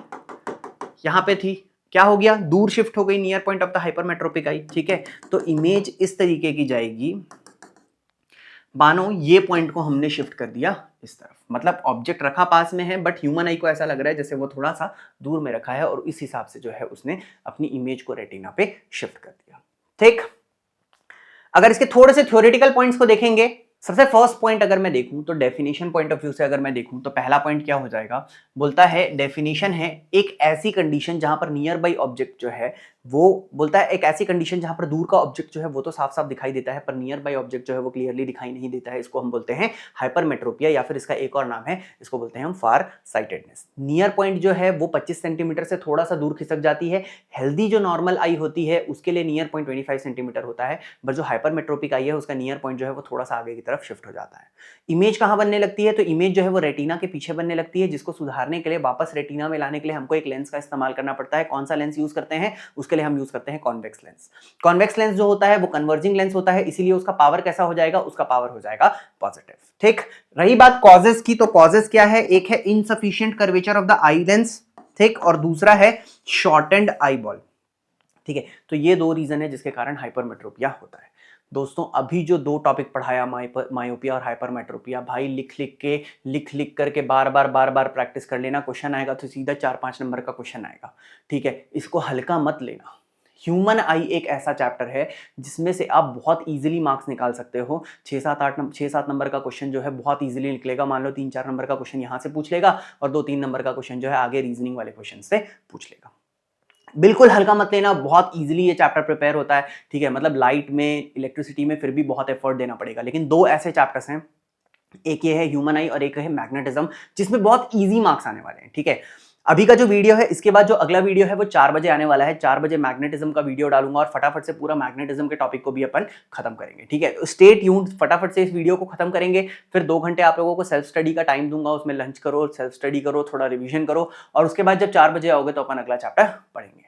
यहां पे थी, क्या हो गया, दूर शिफ्ट हो गई near point of the hypermetropic eye, ठीक है। तो इमेज इस तरीके की जाएगी, मानो ये पॉइंट को हमने शिफ्ट कर दिया इस तरफ, मतलब ऑब्जेक्ट रखा पास में है, बट ह्यूमन आई को ऐसा लग रहा है जैसे वो थोड़ा सा दूर में रखा है, और इस हिसाब से जो है उसने अपनी इमेज को रेटिना पे शिफ्ट कर दिया, ठीक। अगर इसके थोड़े से थ्योरेटिकल पॉइंट्स को देखेंगे, सबसे फर्स्ट पॉइंट अगर मैं देखूं तो डेफिनेशन पॉइंट ऑफ व्यू से अगर मैं देखूं तो पहला पॉइंट क्या हो जाएगा, बोलता है डेफिनेशन है एक ऐसी कंडीशन जहां पर नियर बाई ऑब्जेक्ट जो है वो, बोलता है एक ऐसी कंडीशन जहां पर दूर का ऑब्जेक्ट जो है वो तो साफ साफ दिखाई देता है, पर नियर बाई ऑब्जेक्ट जो है वो क्लियरली दिखाई नहीं देता है, इसको हम बोलते हैं हाइपरमेट्रोपिया, या फिर इसका एक और नाम है, इसको बोलते हैं हम फार साइटेडनेस। नियर पॉइंट जो है वो 25 सेंटीमीटर से थोड़ा सा दूर खिसक जाती है। हेल्दी जो नॉर्मल आई होती है उसके लिए नियर पॉइंट 25 सेंटीमीटर होता है, बट जो हाइपरमेट्रोपिक आई है उसका नियर पॉइंट जो है वो थोड़ा सा आगे की तरफ शिफ्ट हो जाता है। इमेज कहां बनने लगती है, तो इमेज जो है वो रेटिना के पीछे बनने लगती है, जिसको सुधारने के लिए, वापस रेटिना में लाने के लिए हमको एक लेंस का इस्तेमाल करना पड़ता है। कौन सा लेंस यूज करते हैं, उसके लिए हम यूज करते हैं कॉन्वेक्स लेंस। कॉन्वेक्स लेंस जो होता है वो कन्वर्जिंग लेंस होता है, इसीलिए उसका पावर कैसा हो जाएगा, उसका पावर हो जाएगा पॉजिटिव, ठीक। रही बात कॉजेस की, तो कॉजेस क्या है, एक है insufficient curvature of the eye lens, ठीक, और दूसरा है शॉर्टेंड आई बॉल, ठीक है। तो ये दो रीजन है जिसके कारण हाइपरमेट्रोपिया होता है। दोस्तों अभी जो दो टॉपिक पढ़ाया, मायोपिया और हाइपरमेट्रोपिया, भाई लिख लिख करके बार बार प्रैक्टिस कर लेना, क्वेश्चन आएगा तो सीधा 4-5 नंबर का क्वेश्चन आएगा, ठीक है। इसको हल्का मत लेना। ह्यूमन आई एक ऐसा चैप्टर है जिसमें से आप बहुत इजीली मार्क्स निकाल सकते हो। 6-7 नंबर का क्वेश्चन जो है बहुत इजीली निकलेगा। मान लो 3-4 नंबर का क्वेश्चन यहाँ से पूछ लेगा और 2-3 नंबर का क्वेश्चन जो है आगे रीजनिंग वाले क्वेश्चन से पूछ लेगा। बिल्कुल हल्का मत लेना, बहुत इजीली ये चैप्टर प्रिपेयर होता है, ठीक है। मतलब लाइट में, इलेक्ट्रिसिटी में फिर भी बहुत एफर्ट देना पड़ेगा, लेकिन दो ऐसे चैप्टर्स हैं, एक ये है ह्यूमन आई और एक है मैग्नेटिज्म, जिसमें बहुत इजी मार्क्स आने वाले हैं, ठीक है। अभी का जो वीडियो है, इसके बाद जो अगला वीडियो है वो 4 बजे आने वाला है। 4 बजे मैग्नेटिज्म का वीडियो डालूंगा और फटाफट से पूरा मैग्नेटिज्म के टॉपिक को भी अपन खत्म करेंगे, ठीक है। स्टे ट्यून्ड, फटाफट से इस वीडियो को खत्म करेंगे, फिर 2 घंटे आप लोगों को सेल्फ स्टडी का टाइम दूंगा, उसमें लंच करो, सेल्फ स्टडी करो, थोड़ा रिविजन करो, और उसके बाद जब 4 बजे आओगे तो अपन अगला चैप्टर पढ़ेंगे,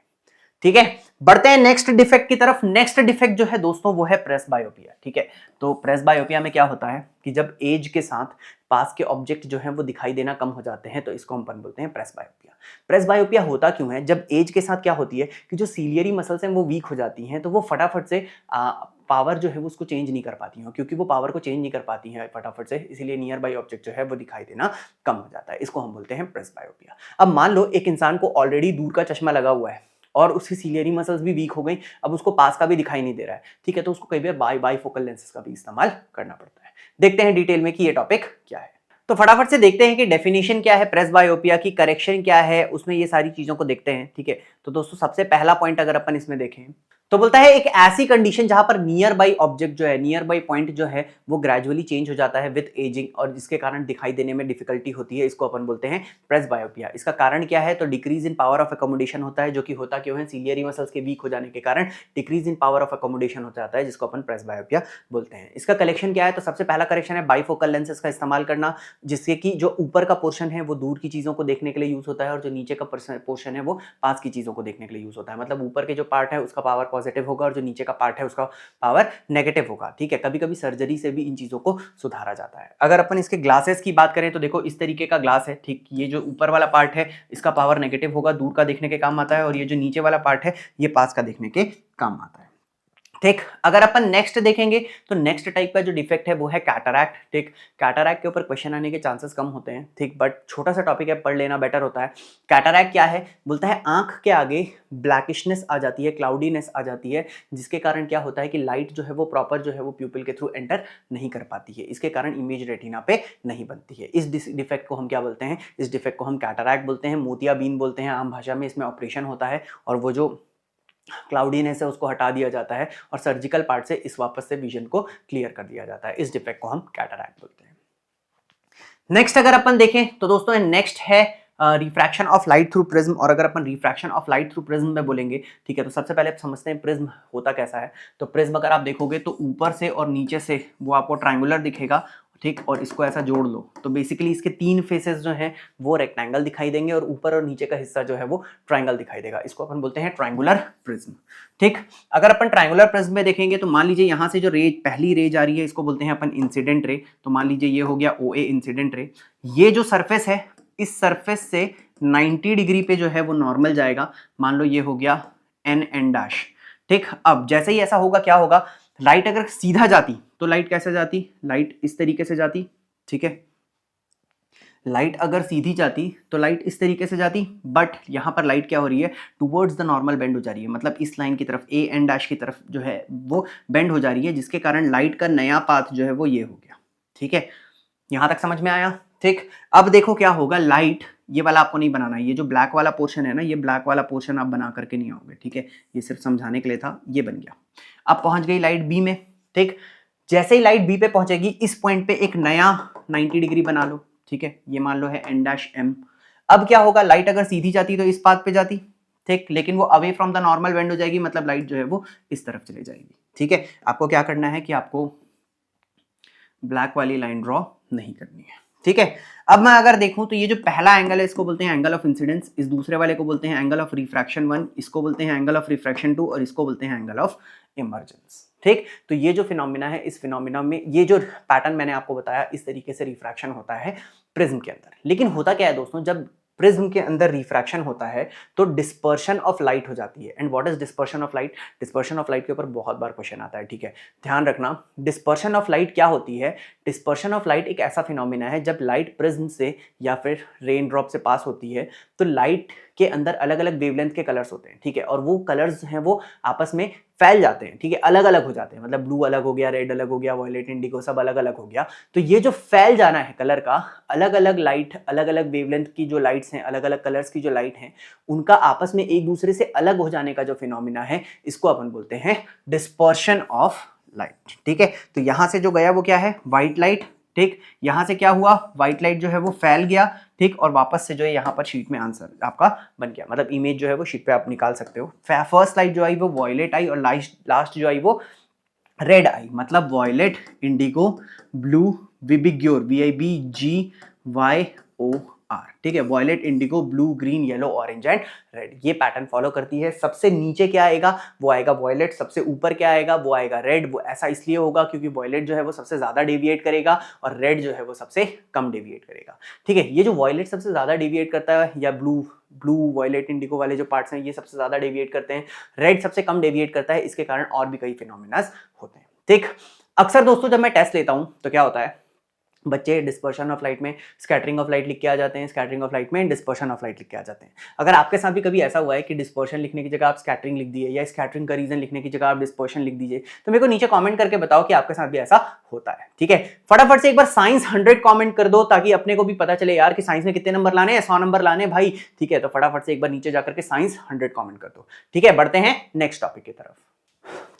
ठीक है। बढ़ते हैं नेक्स्ट डिफेक्ट की तरफ। नेक्स्ट डिफेक्ट जो है दोस्तों वो है प्रेस बायोपिया, ठीक है। तो प्रेस बायोपिया में क्या होता है कि जब एज के साथ पास के ऑब्जेक्ट जो है वो दिखाई देना कम हो जाते हैं, तो इसको हम बोलते हैं प्रेस बायोपिया। प्रेस बायोपिया होता क्यों है, जब एज के साथ क्या होती है कि जो सीलियरी मसल्स हैं वो वीक हो जाती हैं, तो वो फटाफट से पावर जो है वो उसको चेंज नहीं कर पाती हैं, क्योंकि वो पावर को चेंज नहीं कर पाती हैं फटाफट से, इसीलिए नियर बाई ऑब्जेक्ट जो है वो दिखाई देना कम हो जाता है। इसको हम बोलते हैं प्रेस बायोपिया। अब मान लो एक इंसान को ऑलरेडी दूर का चश्मा लगा हुआ है और उसकी सीलियरी मसल्स भी वीक हो गई, अब उसको पास का भी दिखाई नहीं दे रहा है, ठीक है, तो उसको कई बार बाईफोकल लेंसेज का भी इस्तेमाल करना पड़ता है। देखते हैं डिटेल में कि ये टॉपिक क्या है। तो फटाफट से देखते हैं कि डेफिनेशन क्या है प्रेस बायोपिया की, करेक्शन क्या है, उसमें ये सारी चीजों को देखते हैं, ठीक है। तो दोस्तों सबसे पहला पॉइंट अगर अपन इसमें देखें तो बोलता है एक ऐसी कंडीशन जहां पर नियर बाई ऑब्जेक्ट जो है, नियर बाई पॉइंट जो है वो ग्रेजुअली चेंज हो जाता है विद एजिंग, और जिसके कारण दिखाई देने में डिफिकल्टी होती है, इसको अपन बोलते हैं प्रेस बायोपिया। इसका कारण क्या है, तो decrease in power of accommodation होता है, जो कि होता क्यों है, सीलियरी मसल्स के वीक हो जाने के कारण decrease in power of accommodation हो जाता है, जिसको अपन प्रेस बायोपिया बोलते हैं। इसका कलेक्शन क्या है, तो सबसे पहला करेक्शन है बाईफोकल लेंसेज का इस्तेमाल करना, जिससे कि जो ऊपर का पोर्शन है वो दूर की चीजों को देखने के लिए यूज होता है, और जो नीचे का पोर्शन है वो पास की चीजों को देखने के लिए यूज होता है। मतलब ऊपर के जो पार्ट है उसका पावर पॉजिटिव होगा और जो नीचे का पार्ट है उसका पावर नेगेटिव होगा, ठीक है। कभी कभी सर्जरी से भी इन चीजों को सुधारा जाता है। अगर अपन इसके ग्लासेस की बात करें तो देखो इस तरीके का ग्लास है, ठीक। ये जो ऊपर वाला पार्ट है इसका पावर नेगेटिव होगा, दूर का देखने के काम आता है, और ये जो नीचे वाला पार्ट है ये पास का देखने के काम आता है। ठीक, अगर अपन नेक्स्ट देखेंगे तो नेक्स्ट टाइप का जो डिफेक्ट है वो है कैटरैक्ट। ठीक, कैटरैक्ट के ऊपर क्वेश्चन आने के चांसेस कम होते हैं, ठीक, बट छोटा सा टॉपिक है, पढ़ लेना बेटर होता है। कैटरैक्ट क्या है, बोलता है आंख के आगे ब्लैकिशनेस आ जाती है, क्लाउडीनेस आ जाती है, जिसके कारण क्या होता है कि लाइट जो है वो प्रॉपर जो है वो प्यूपिल के थ्रू एंटर नहीं कर पाती है, इसके कारण इमेज रेटिना पे नहीं बनती है। इस डिफेक्ट को हम क्या बोलते हैं, इस डिफेक्ट को हम कैटरैक्ट बोलते हैं, मोतियाबिंद बोलते हैं आम भाषा में। इसमें ऑपरेशन होता है और वो जो क्लाउडीनेस है उसको हटा दिया जाता है और सर्जिकल पार्ट से इस वापस से विजन को क्लियर कर दिया जाता है। इस डिफेक्ट को हम कैटरैक्ट बोलते हैं। नेक्स्ट अगर अपन देखें तो दोस्तों नेक्स्ट है refraction of light through prism. और अगर अपन refraction of light through prism में बोलेंगे, ठीक है, तो सबसे पहले समझते हैं प्रिज्म होता कैसा है। तो प्रिज्म अगर आप देखोगे तो ऊपर से और नीचे से वो आपको ट्रायंगुलर दिखेगा, ठीक, और इसको ऐसा जोड़ लो तो बेसिकली इसके तीन फेसेस जो हैं वो रेक्टेंगल दिखाई देंगे और ऊपर और नीचे का हिस्सा जो है वो ट्रायंगल दिखाई देगा। इसको अपन बोलते हैं ट्रायंगुलर प्रिज्म। ठीक, अगर अपन ट्रायंगुलर प्रिज्म में देखेंगे तो मान लीजिए यहाँ से जो रे पहली रे जा रही है इसको बोलते हैं अपन इंसिडेंट रे। तो मान लीजिए ये हो गया OA इंसिडेंट रे। ये जो सरफेस है इस सरफेस से 90 डिग्री पे जो है वो नॉर्मल जाएगा। मान लो ये हो गया एन डैश। ठीक, अब जैसे ही ऐसा होगा क्या होगा, लाइट अगर सीधा जाती तो लाइट कैसे जाती, लाइट इस तरीके से जाती, ठीक है, लाइट अगर सीधी जाती तो लाइट इस तरीके से जाती, बट यहां पर लाइट क्या हो रही है, टुवर्ड्स द नॉर्मल बेंड हो जा रही है, मतलब इस लाइन की तरफ ए एन डैश की तरफ जो है वो बेंड हो जा रही है, जिसके कारण लाइट का नया पाथ जो है वो ये हो गया। ठीक है, यहां तक समझ में आया। ठीक, अब देखो क्या होगा, लाइट ये वाला आपको नहीं बनाना है, ये जो ब्लैक वाला पोर्शन है ना, ये ब्लैक वाला पोर्शन आप बना करके नहीं आओगे, ठीक है, ये सिर्फ समझाने के लिए था, ये बन गया। अब पहुंच गई लाइट बी में। ठीक, जैसे ही लाइट बी पे पहुंचेगी इस पॉइंट पे एक नया 90 डिग्री बना लो, ठीक है, ये मान लो है एन डैश एम। अब क्या होगा, लाइट अगर सीधी जाती तो इस पाथ पे जाती, ठीक, लेकिन वो away from the normal bend हो जाएगी, मतलब लाइट जो है वो इस तरफ चले जाएगी। ठीक है, आपको क्या करना है कि आपको ब्लैक वाली लाइन ड्रॉ नहीं करनी है। ठीक है, अब मैं अगर देखूं तो ये जो पहला एंगल है इसको बोलते हैं एंगल ऑफ इंसिडेंस, इस दूसरे वाले को बोलते हैं एंगल ऑफ रिफ्रैक्शन 1, इसको बोलते हैं एंगल ऑफ रिफ्रैक्शन 2 और इसको बोलते हैं एंगल ऑफ इमर्जेंस। ठीक, तो ये जो फिनोमिना है, इस फिनोमिना में ये जो पैटर्न मैंने आपको बताया, इस तरीके से रिफ्रैक्शन होता है प्रिज्म के अंदर। लेकिन होता क्या है दोस्तों, जब प्रिज्म के अंदर रिफ्रैक्शन होता है तो डिस्पर्शन ऑफ लाइट हो जाती है। And what is dispersion of light, dispersion of light के ऊपर बहुत बार क्वेश्चन आता है। ठीक है, ध्यान रखना, डिस्पर्शन ऑफ लाइट क्या होती है, डिस्पर्शन ऑफ लाइट एक ऐसा फिनोमिना है जब लाइट प्रिज्म से या फिर रेन ड्रॉप से पास होती है तो लाइट के अंदर अलग अलग वेवलेंथ के कलर्स होते हैं। ठीक है, और वो कलर्स हैं वो आपस में फैल जाते हैं, ठीक है, अलग अलग हो जाते हैं, मतलब ब्लू अलग हो गया, रेड अलग हो गया, वायलेट इंडिगो सब अलग अलग हो गया। तो ये जो फैल जाना है कलर का, अलग अलग लाइट, अलग अलग वेवलेंथ की जो लाइट्स हैं, अलग अलग कलर्स की जो लाइट हैं, उनका आपस में एक दूसरे से अलग हो जाने का जो फिनोमिना है, इसको अपन बोलते हैं डिस्पर्शन ऑफ लाइट। ठीक है, तो यहां से जो गया वो क्या है, व्हाइट लाइट। ठीक, यहां से क्या हुआ, व्हाइट लाइट जो है वो फैल गया, ठीक, और वापस से जो है यहाँ पर शीट में आंसर आपका बन गया, मतलब इमेज जो है वो शीट पे आप निकाल सकते हो। फर्स्ट लाइट जो आई वो वॉयलेट आई और लास्ट जो आई वो रेड आई, मतलब violet, indigo, blue, VIBGYOR, VIBGYOR। ठीक है, violet, indigo, blue, green, yellow, orange and red, ये पैटर्न फॉलो करती है। सबसे नीचे क्या आएगा, वो आएगा वॉयलेट, सबसे ऊपर क्या आएगा, वो आएगा रेड। वो ऐसा इसलिए होगा क्योंकि वॉयलेट जो है वो सबसे ज्यादा डेविएट करेगा और रेड जो है वो सबसे कम डेविएट करेगा। ठीक है, ये जो वॉयलेट सबसे ज्यादा डेविएट करता है, या ब्लू वॉयलेट इंडिगो वाले जो पार्ट्स हैं ये सबसे ज्यादा डेविएट करते हैं, रेड सबसे कम डेविएट करता है, इसके कारण और भी कई फिनोमिनास होते हैं। ठीक, अक्सर दोस्तों जब मैं टेस्ट लेता हूं तो क्या होता है, बच्चे डिस्पर्शन ऑफ लाइट में स्कैटरिंग ऑफ लाइट लिख के आ जाते हैं, स्कैटरिंग ऑफ लाइट में डिस्पर्शन ऑफ लाइट लिख के आ जाते हैं। अगर आपके साथ भी कभी ऐसा हुआ है कि डिस्पर्शन लिखने की जगह आप स्कैटरिंग लिख दिए, या स्कैटरिंग का रीजन लिखने की जगह आप डिस्पर्शन लिख दीजिए, तो मेरे को नीचे कमेंट करके बताओ कि आपके साथ भी ऐसा होता है। ठीक है, फटाफट से एक बार साइंस 100 कमेंट कर दो ताकि अपने को भी पता चले यार कि साइंस में कितने नंबर लाने हैं, 100 नंबर लाने हैं भाई। ठीक है, तो फटाफट से एक बार नीचे जाकर के साइंस 100 कमेंट कर दो। ठीक है, बढ़ते हैं नेक्स्ट टॉपिक की तरफ।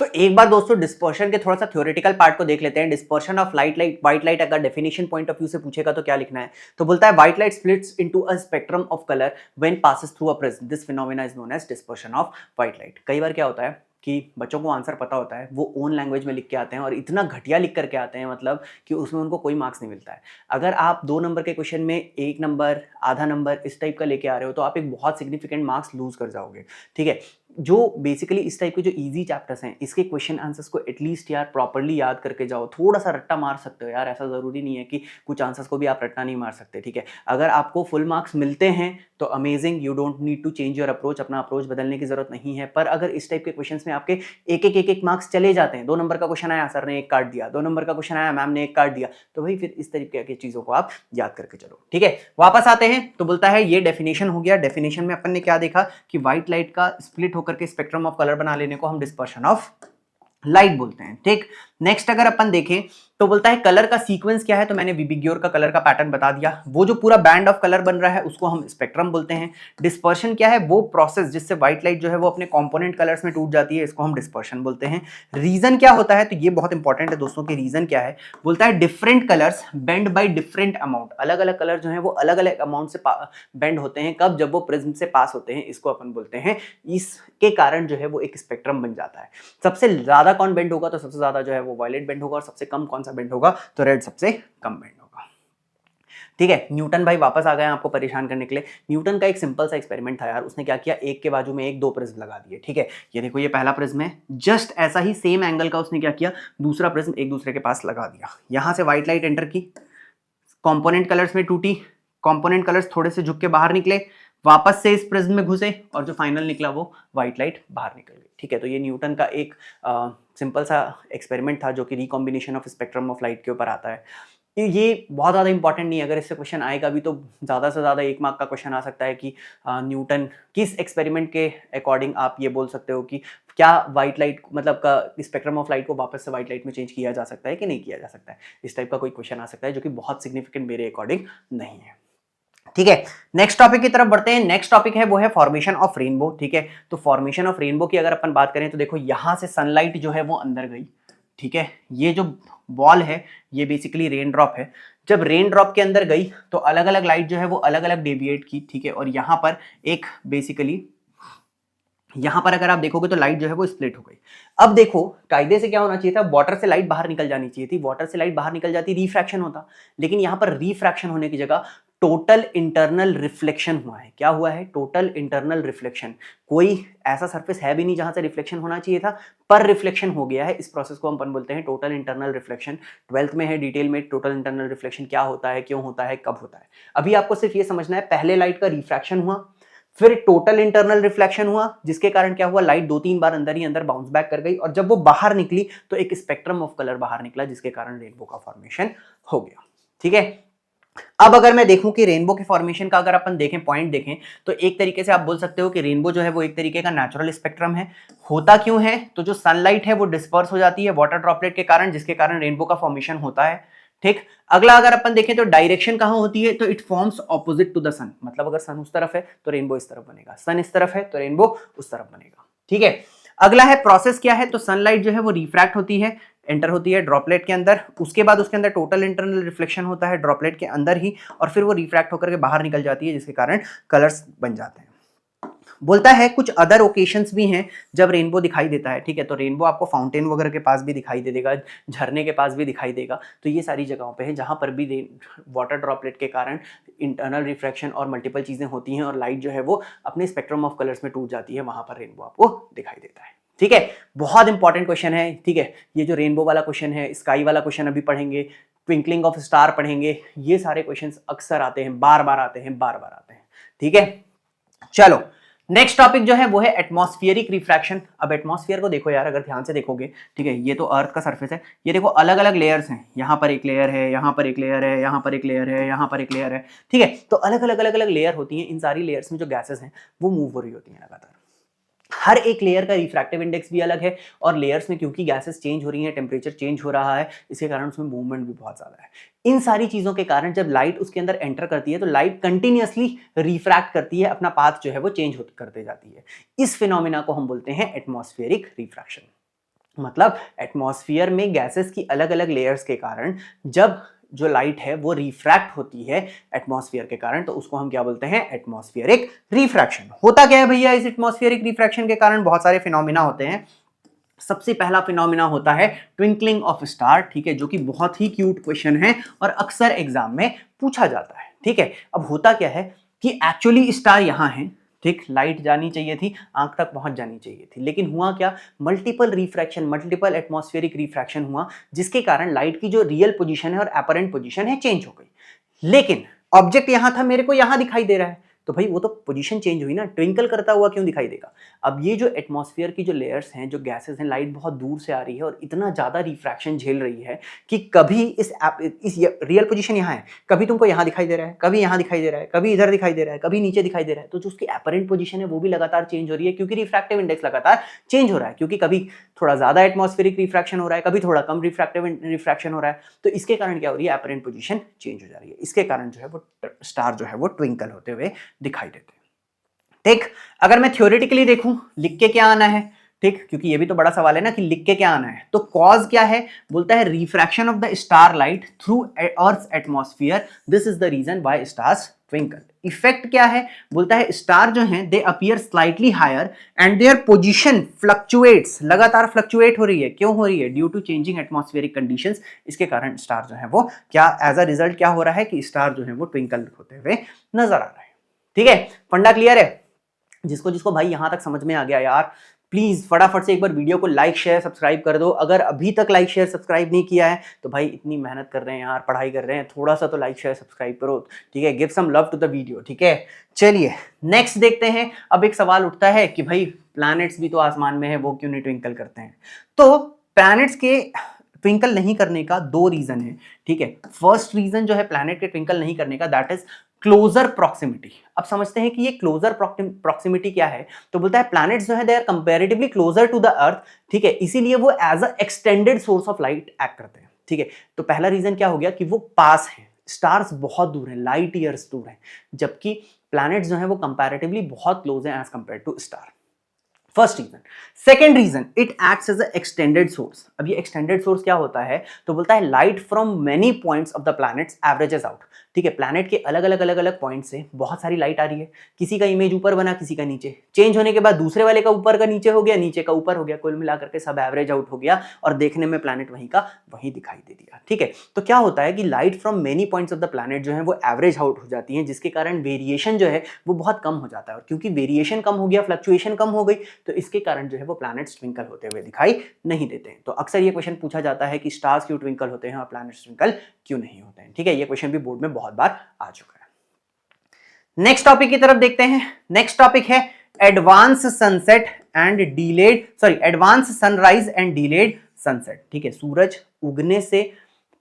तो एक बार दोस्तों डिस्पर्शन के थोड़ा सा थ्योरेटिकल पार्ट को देख लेते हैं। डिस्पर्शन ऑफ व्हाइट लाइट अगर डेफिनेशन पॉइंट ऑफ व्यू से पूछेगा तो क्या लिखना है, तो बोलता है white light splits into a spectrum of colour when passes through a prism, this phenomena is known as dispersion of white light. कई बार क्या होता है कि बच्चों को आंसर पता होता है, वो ओन लैंग्वेज में लिख के आते हैं और इतना घटिया लिख करके आते हैं, मतलब कि उसमें उनको कोई मार्क्स नहीं मिलता है। अगर आप 2 नंबर के क्वेश्चन में 1 नंबर, आधा नंबर इस टाइप का लेके आ रहे हो तो आप एक बहुत सिग्निफिकेंट मार्क्स लूज कर जाओगे। ठीक है, जो बेसिकली इस टाइप के जो इजी चैप्टर्स हैं इसके क्वेश्चन आंसर्स को एटलीस्ट यार प्रॉपर्ली याद करके जाओ। थोड़ा सा रट्टा मार सकते हो यार, ऐसा ज़रूरी नहीं है कि कुछ आंसर्स को भी आप रट्टा नहीं मार सकते, ठीक है। अगर आपको फुल मार्क्स मिलते हैं तो amazing, you don't need to change your approach, अपना अप्रोच बदलने की जरूरत नहीं है। पर अगर इस टाइप के क्वेश्चन में आपके एक मार्क्स चले जाते हैं, 2 नंबर का क्वेश्चन आया सर ने 1 काट दिया, 2 नंबर का क्वेश्चन आया मैम ने 1 काट दिया, तो भाई फिर इस तरीके की चीज़ों को आप याद करके चलो, ठीक है। वापस आते हैं तो बोलता है ये डेफिनेशन हो गया। डेफिनेशन में अपन ने क्या देखा कि व्हाइट लाइट का स्प्लिट होकर के स्पेक्ट्रम ऑफ कलर बना लेने को हम डिस्पर्शन ऑफ लाइट बोलते हैं, ठीक। नेक्स्ट अगर अपन देखें तो बोलता है कलर का सीक्वेंस क्या है, तो मैंने विबिग्योर का कलर का पैटर्न बता दिया। वो जो पूरा बैंड ऑफ कलर बन रहा है उसको हम स्पेक्ट्रम बोलते हैं। डिस्पर्शन क्या है, वो प्रोसेस जिससे व्हाइट लाइट जो है वो अपने कंपोनेंट कलर्स में टूट जाती है, इसको हम डिस्पर्शन बोलते हैं। रीजन क्या होता है, तो ये बहुत इंपॉर्टेंट है दोस्तों कि रीजन क्या है, बोलता है different colours bend by different amount. अलग अलग कलर जो है वो अलग अलग अमाउंट से बेंड होते हैं, कब, जब वो प्रिज्म से पास होते हैं, इसको अपन बोलते हैं। इसके कारण जो है वो एक स्पेक्ट्रम बन जाता है। सबसे ज्यादा कौन बेंड होगा, तो सबसे ज्यादा जो है वो वायलेट बेंड होगा, और सबसे कम कौन सा बेंड होगा, तो रेड सबसे कम बेंड होगा, ठीक है। न्यूटन भाई वापस आ गए आपको परेशान करने के लिए। न्यूटन का एक सिंपल सा एक्सपेरिमेंट था यार, उसने क्या किया, एक के बाजू में एक 2 प्रिज्म लगा दिए, ठीक है। ये देखो ये पहला प्रिज्म है, जस्ट ऐसा ही सेम एंगल का उसने क्या किया, दूसरा प्रिज्म एक दूसरे के पास लगा दिया। यहां से व्हाइट लाइट एंटर की, कंपोनेंट कलर्स में टूटी, कंपोनेंट कलर्स थोड़े से झुक के बाहर निकले, वापस से इस प्रिज्म में घुसे, और जो फाइनल निकला वो व्हाइट लाइट बाहर निकल गई, ठीक है। तो ये न्यूटन का एक सिंपल सा एक्सपेरिमेंट था जो कि recombination of spectrum of light के ऊपर आता है। ये बहुत ज़्यादा इंपॉर्टेंट नहीं है, अगर इससे क्वेश्चन आएगा भी तो ज़्यादा से ज़्यादा 1 मार्क का क्वेश्चन आ सकता है कि न्यूटन किस एक्सपेरिमेंट के अकॉर्डिंग आप ये बोल सकते हो कि क्या व्हाइट लाइट मतलब का स्पेक्ट्रम ऑफ लाइट को वापस से व्हाइट लाइट में चेंज किया जा सकता है कि नहीं किया जा सकता है। इस टाइप का कोई क्वेश्चन आ सकता है जो कि बहुत सिग्निफिकेंट मेरे अकॉर्डिंग नहीं है, ठीक है। नेक्स्ट टॉपिक की तरफ बढ़ते हैं। नेक्स्ट टॉपिक है वो है फॉर्मेशन ऑफ रेनबो, ठीक है। तो फॉर्मेशन ऑफ रेनबो की अगर अपन बात करें तो देखो यहां से सनलाइट जो है वो अंदर गई, ठीक है। ये जो बॉल है ये बेसिकली रेन ड्रॉप है। जब रेन ड्रॉप के अंदर गई तो अलग अलग लाइट जो है वो अलग अलग डेविएट की, ठीक है। और यहां पर एक बेसिकली यहां पर अगर आप देखोगे तो लाइट जो है वो स्प्लिट हो गई। अब देखो कायदे से क्या होना चाहिए था, वाटर से लाइट बाहर निकल जानी चाहिए थी, वाटर से लाइट बाहर निकल जाती रिफ्रैक्शन होता, लेकिन यहां पर रिफ्रैक्शन होने की जगह टोटल इंटरनल रिफ्लेक्शन हुआ है। क्या हुआ है, टोटल इंटरनल रिफ्लेक्शन। कोई ऐसा सरफेस है भी नहीं जहां से रिफ्लेक्शन होना चाहिए था, पर रिफ्लेक्शन हो गया है। इस प्रोसेस को हम अपन बोलते हैं टोटल इंटरनल रिफ्लेक्शन। 12th में है डिटेल में टोटल इंटरनल रिफ्लेक्शन क्या होता है, क्यों होता है, कब होता है। अभी आपको सिर्फ ये समझना है, पहले लाइट का रिफ्रैक्शन हुआ, फिर टोटल इंटरनल रिफ्लेक्शन हुआ, जिसके कारण क्या हुआ, लाइट 2-3 बार अंदर ही अंदर बाउंस बैक कर गई, और जब वो बाहर निकली तो एक स्पेक्ट्रम ऑफ कलर बाहर निकला, जिसके कारण रेनबो का फॉर्मेशन हो गया, ठीक है। अब अगर मैं देखूं कि रेनबो के फॉर्मेशन का अगर अपन देखें पॉइंट देखें तो एक तरीके से आप बोल सकते हो कि रेनबो जो है वो एक तरीके का नेचुरल स्पेक्ट्रम है। होता क्यों है, तो जो सनलाइट है वो डिस्पर्स हो जाती है वाटर ड्रॉपलेट के कारण, जिसके कारण रेनबो का फॉर्मेशन होता है, ठीक। अगला अगर अपन देखें तो डायरेक्शन कहां होती है, तो it forms opposite to the sun. मतलब अगर सन उस तरफ है तो रेनबो इस तरफ बनेगा, सन इस तरफ है तो रेनबो उस तरफ बनेगा, ठीक है। अगला है प्रोसेस क्या है, तो सनलाइट जो है वो रिफ्रैक्ट होती है, एंटर होती है ड्रॉपलेट के अंदर, उसके बाद उसके अंदर टोटल इंटरनल रिफ्लेक्शन होता है ड्रॉपलेट के अंदर ही, और फिर वो रिफ्रैक्ट होकर के बाहर निकल जाती है, जिसके कारण कलर्स बन जाते हैं। बोलता है कुछ अदर ओकेशंस भी हैं जब रेनबो दिखाई देता है, ठीक है। तो रेनबो आपको फाउंटेन वगैरह के पास भी दिखाई दे देगा, झरने के पास भी दिखाई देगा, तो ये सारी जगहों पे है जहां पर भी वाटर ड्रॉपलेट के कारण इंटरनल रिफ्रैक्शन और मल्टीपल चीजें होती हैं और लाइट जो है वो अपने स्पेक्ट्रम ऑफ कलर्स में टूट जाती है, वहां पर रेनबो आपको दिखाई देता है, ठीक है। बहुत इंपॉर्टेंट क्वेश्चन है, ठीक है। ये जो रेनबो वाला क्वेश्चन है, स्काई वाला क्वेश्चन अभी पढ़ेंगे, ट्विंकलिंग ऑफ स्टार पढ़ेंगे, ये सारे क्वेश्चंस अक्सर आते हैं, बार बार आते हैं, बार बार आते हैं, ठीक है। चलो नेक्स्ट टॉपिक जो है वो है एटमॉस्फियरिक रिफ्रैक्शन। अब एटमॉस्फियर को देखो यार, अगर ध्यान से देखोगे, ठीक है, ये तो अर्थ का सरफेस है, ये देखो अलग अलग लेयर्स हैं, यहाँ पर एक लेयर है, यहाँ पर एक लेयर है, यहाँ पर एक लेयर है, यहाँ पर एक लेयर है, ठीक है। तो अलग अलग अलग अलग लेयर होती हैं, इन सारी लेयर्स में जो गैसेस हैं वो मूव हो रही होती हैं लगातार। हर एक लेयर का रिफ्रैक्टिव इंडेक्स भी अलग है, और लेयर्स में क्योंकि गैसेस चेंज हो रही हैं, टेम्परेचर चेंज हो रहा है, इसके कारण उसमें मूवमेंट भी बहुत ज्यादा है। इन सारी चीजों के कारण जब लाइट उसके अंदर एंटर करती है तो लाइट कंटिन्यूअसली रिफ्रैक्ट करती है, अपना पाथ जो है वो चेंज करते जाती है। इस फिनोमिना को हम बोलते हैं एटमॉस्फेरिक रिफ्रैक्शन। मतलब एटमॉस्फेयर में गैसेस की अलग अलग लेयर्स के कारण जब जो लाइट है वो रिफ्रैक्ट होती है एटमॉस्फेयर के कारण, तो उसको हम क्या बोलते हैं, एटमॉस्फेरिक रिफ्रैक्शन। होता क्या है भैया इस एटमॉस्फेरिक रिफ्रैक्शन के कारण, बहुत सारे फिनोमिना होते हैं। सबसे पहला फिनोमिना होता है ट्विंकलिंग ऑफ स्टार, ठीक है, जो कि बहुत ही क्यूट क्वेश्चन है और अक्सर एग्जाम में पूछा जाता है, ठीक है। अब होता क्या है कि एक्चुअली स्टार यहां है, ठीक, लाइट जानी चाहिए थी, आंख तक पहुंच जानी चाहिए थी, लेकिन हुआ क्या, multiple refraction, multiple atmospheric refraction हुआ, जिसके कारण लाइट की जो रियल पोजीशन है और एपरेंट पोजीशन है चेंज हो गई। लेकिन ऑब्जेक्ट यहां था, मेरे को यहां दिखाई दे रहा है, तो भाई वो तो पोजीशन चेंज हुई ना, ट्विंकल करता हुआ क्यों दिखाई देगा। अब ये जो एटमॉस्फेयर की जो लेयर्स हैं, जो गैसेस हैं, लाइट बहुत दूर से आ रही है और इतना ज्यादा रिफ्रैक्शन झेल रही है कि कभी इस रियल पोजीशन यहाँ है, कभी तुमको यहाँ दिखाई दे रहा है, कभी यहाँ दिखाई दे रहा है, कभी इधर दिखाई दे रहा है, कभी नीचे दिखाई दे रहा है, तो जो उसकी एपरेंट पोजीशन है वो भी लगातार चेंज हो रही है, क्योंकि रिफ्रैक्टिव इंडेक्स लगातार चेंज हो रहा है, क्योंकि कभी थोड़ा ज्यादा एटमॉस्फेरिक रिफ्रैक्शन हो रहा है, कभी थोड़ा कम रिफ्रैक्टिव रिफ्रैक्शन हो रहा है, तो इसके कारण क्या हो रही है, एपरेंट पोजीशन चेंज हो जा रही है, इसके कारण जो है वो स्टार जो है वो ट्विंकल होते हुए दिखाई देते हैं। ठीक, अगर मैं थ्योरेटिकली देखूं, लिख के क्या आना है, ठीक, क्योंकि ये भी तो बड़ा सवाल है ना कि लिख के क्या आना है, तो कॉज क्या है, बोलता है refraction of the star light through earth atmosphere, this is the reason why stars twinkle. Effect क्या है, बोलता है स्टार जो हैं they appear slightly higher and their position fluctuates, लगातार फ्लक्चुएट हो रही है, क्यों हो रही है, due to changing atmospheric conditions, इसके कारण स्टार जो है वो क्या एज अ रिजल्ट क्या हो रहा है कि स्टार जो है वो ट्विंकल होते हुए नजर आ रहा है। ठीक है, फंडा क्लियर है, जिसको जिसको भाई यहां तक समझ में आ गया यार, प्लीज फटाफट से एक बार वीडियो को लाइक शेयर सब्सक्राइब कर दो। अगर अभी तक लाइक शेयर सब्सक्राइब नहीं किया है तो भाई इतनी मेहनत कर रहे हैं यार, पढ़ाई कर रहे हैं, थोड़ा सा तो लाइक शेयर सब्सक्राइब करो, ठीक है, give some love to the video. ठीक है, चलिए नेक्स्ट देखते हैं। अब एक सवाल उठता है कि भाई प्लैनेट्स भी तो आसमान में है, वो क्यों नहीं ट्विंकल करते हैं। तो प्लैनेट्स के ट्विंकल नहीं करने का दो रीजन है। ठीक है, फर्स्ट रीजन जो है प्लैनेट के ट्विंकल नहीं करने का, दैट इज क्लोजर प्रॉक्सिमिटी। अब समझते हैं कि ये क्लोजर प्रॉक्सिमिटी क्या है, तो बोलता है प्लैनेट्स जो है they are comparatively closer to the earth, ठीक है, इसीलिए वो as a extended source of light act करते हैं। ठीक है, तो पहला रीजन क्या हो गया कि वो पास है, स्टार्स बहुत दूर है, लाइट ईयर्स दूर है, जबकि प्लैनेट्स जो है वो कंपैरेटिवली बहुत क्लोज है as compare to star. First reason. Second reason, it acts as a extended source. अब ये एक्सटेंडेड सोर्स क्या होता है, तो बोलता है light from many points of the planets averages out. ठीक है, प्लैनेट के अलग अलग पॉइंट से बहुत सारी लाइट आ रही है, किसी का इमेज ऊपर बना, किसी का नीचे, चेंज होने के बाद दूसरे वाले का ऊपर का नीचे हो गया, नीचे का ऊपर हो गया, कुल मिलाकर के सब एवरेज आउट हो गया और देखने में प्लैनेट वहीं का वहीं दिखाई दे दिया। ठीक है, तो क्या होता है कि light from many points of the planet जो है वो एवरेज आउट हो जाती है, जिसके कारण वेरिएशन जो है वो बहुत कम हो जाता है, और क्योंकि वेरिएशन कम हो गया, फ्लक्चुएशन कम हो गई, तो इसके कारण जो है वो प्लैनेट्स ट्विंकल होते हुए दिखाई नहीं देते हैं। तो अक्सर ये क्वेश्चन पूछा जाता है कि स्टार्स क्यों ट्विंकल होते हैं और प्लैनेट्स ट्विंकल क्यों नहीं होते हैं। ठीक है, ये क्वेश्चन भी बोर्ड में बहुत बार आ चुका है। नेक्स्ट टॉपिक की तरफ देखते हैं। नेक्स्ट टॉपिक है advance sunset and delayed, sorry advance sunrise and delayed sunset. ठीक है, सूरज उगने से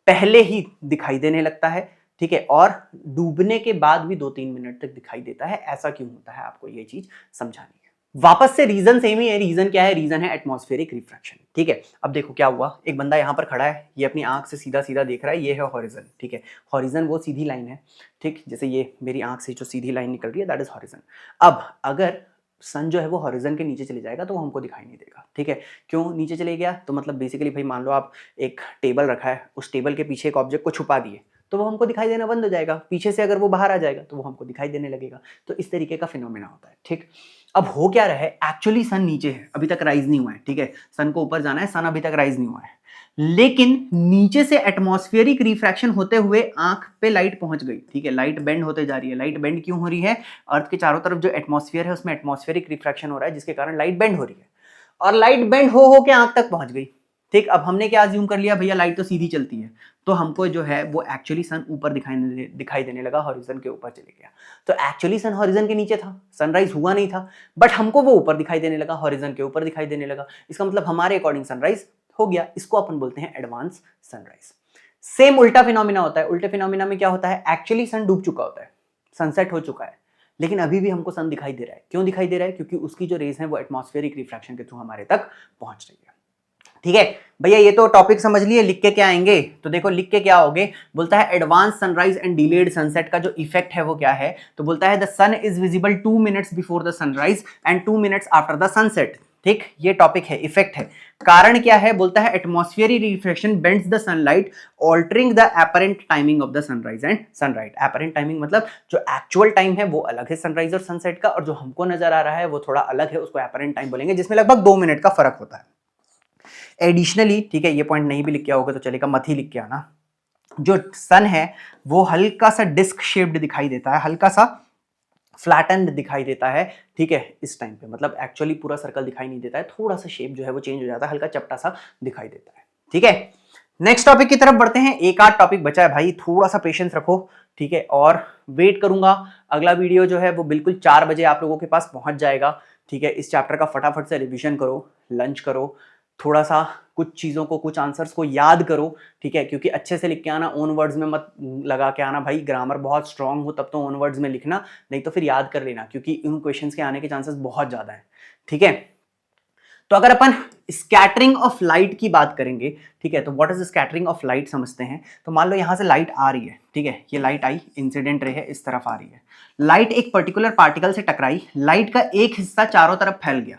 पहले ही दिखाई देने लगता है, ठीक है, और डूबने के बाद भी 2-3 मिनट तक दिखाई देता है। ऐसा क्यों होता है, आपको ये चीज समझानी है। वापस से रीजन सेम ही है। रीजन क्या है, रीजन है एटमॉस्फेरिक रिफ्रैक्शन। ठीक है, अब देखो क्या हुआ, एक बंदा यहां पर खड़ा है, ये अपनी आंख से सीधा सीधा देख रहा है, ये है हॉरिजन। ठीक है, हॉरिजन वो सीधी लाइन है, ठीक, जैसे ये मेरी आंख से जो सीधी लाइन निकल रही है दैट इज हॉरिजन। अब अगर सन जो है वो हॉरिजन के नीचे चले जाएगा तो वो हमको दिखाई नहीं देगा। ठीक है, क्यों नीचे चले गया, तो मतलब बेसिकली भाई मान लो आप एक टेबल रखा है, उस टेबल के पीछे एक ऑब्जेक्ट को छुपा दिए तो वो हमको दिखाई देना बंद हो जाएगा, पीछे से अगर वो बाहर आ जाएगा तो वो हमको दिखाई देने लगेगा। तो इस तरीके का फिनोमेना होता है। ठीक, अब हो क्या रहा है, एक्चुअली सन नीचे है, अभी तक राइज नहीं हुआ है। ठीक है, सन को ऊपर जाना है, सन अभी तक राइज नहीं हुआ है, लेकिन नीचे से एटमॉस्फेरिक रिफ्रैक्शन होते हुए आंख पे लाइट पहुंच गई। ठीक है, लाइट बेंड होते जा रही है। लाइट बेंड क्यों हो रही है, अर्थ के चारों तरफ जो एटमॉस्फेयर है उसमें एटमॉस्फेरिक रिफ्रैक्शन हो रहा है, जिसके कारण लाइट बेंड हो रही है, और लाइट बेंड हो के आंख तक पहुंच गई। ठीक, अब हमने क्या अज्यूम कर लिया, भैया लाइट तो सीधी चलती है, तो हमको जो है वो एक्चुअली सन ऊपर दिखाई देने लगा, हॉरिजन के ऊपर चले गया। तो एक्चुअली सन हॉरिजन के नीचे था, सनराइज हुआ नहीं था, बट हमको वो ऊपर दिखाई देने लगा, हॉरिजन के ऊपर दिखाई देने लगा। इसका मतलब हमारे अकॉर्डिंग सनराइज हो गया। इसको अपन बोलते हैं एडवांस सनराइज। सेम उल्टा फिनोमिना होता है। उल्टे फिनोमिना में क्या होता है, एक्चुअली सन डूब चुका होता है, सनसेट हो चुका है, लेकिन अभी भी हमको सन दिखाई दे रहा है। क्यों दिखाई दे रहा है, क्योंकि उसकी जो रेज है वो एटमॉस्फेरिक रिफ्रैक्शन के थ्रू हमारे तक पहुंच रही है। ठीक है भैया, ये तो टॉपिक समझ लिए, लिख के क्या आएंगे, तो देखो लिख के क्या होगे, बोलता है advance sunrise and delayed sunset का जो इफेक्ट है वो क्या है, तो बोलता है the sun is visible 2 minutes before the sunrise and 2 minutes after the sunset. ठीक, ये टॉपिक है, इफेक्ट है। कारण क्या है, बोलता है atmospheric refraction bends the sunlight altering the apparent timing of the sunrise and sunrise. Apparent timing मतलब जो एक्चुअल टाइम है वो अलग है सनराइज और सनसेट का, और जो हमको नजर आ रहा है वो थोड़ा अलग है, उसको एपरेंट टाइम बोलेंगे, जिसमें लगभग 2 मिनट का फर्क होता है। एडिशनली, ठीक है, ये पॉइंट नहीं भी लिख के आओगे तो चलेगा, मत ही लिख के आना, जो सन है वो हल्का सा डिस्क शेप्ड दिखाई देता है, हल्का सा फ्लैटेंड दिखाई देता है, ठीक है, इस टाइम पे मतलब एक्चुअली पूरा सर्कल दिखाई नहीं देता है, थोड़ा सा शेप जो है वो चेंज हो जाता है, हल्का चपटा सा दिखाई देता है, ठीक है। नेक्स्ट टॉपिक की तरफ बढ़ते हैं, एक आध टॉपिक बचा है भाई, थोड़ा सा पेशेंस रखो, ठीक है, और वेट करूंगा। अगला वीडियो जो है वो बिल्कुल 4 बजे आप लोगों के पास पहुंच जाएगा, ठीक है। इस चैप्टर का फटाफट से रिवीजन करो, लंच करो, थोड़ा सा कुछ चीज़ों को, कुछ आंसर्स को याद करो, ठीक है, क्योंकि अच्छे से लिख के आना, ओन वर्ड्स में मत लगा के आना भाई, ग्रामर बहुत स्ट्रांग हो तब तो ओन वर्ड्स में लिखना, नहीं तो फिर याद कर लेना, क्योंकि उन क्वेश्चंस के आने के चांसेस बहुत ज़्यादा हैं, ठीक है। तो अगर अपन स्कैटरिंग ऑफ लाइट की बात करेंगे, ठीक है, तो what is scattering of light समझते हैं। तो मान लो यहां से लाइट आ रही है, ठीक है, ये लाइट आई, इंसिडेंट रे है, इस तरफ आ रही है, लाइट एक पर्टिकुलर पार्टिकल से टकराई, लाइट का एक हिस्सा चारों तरफ फैल गया,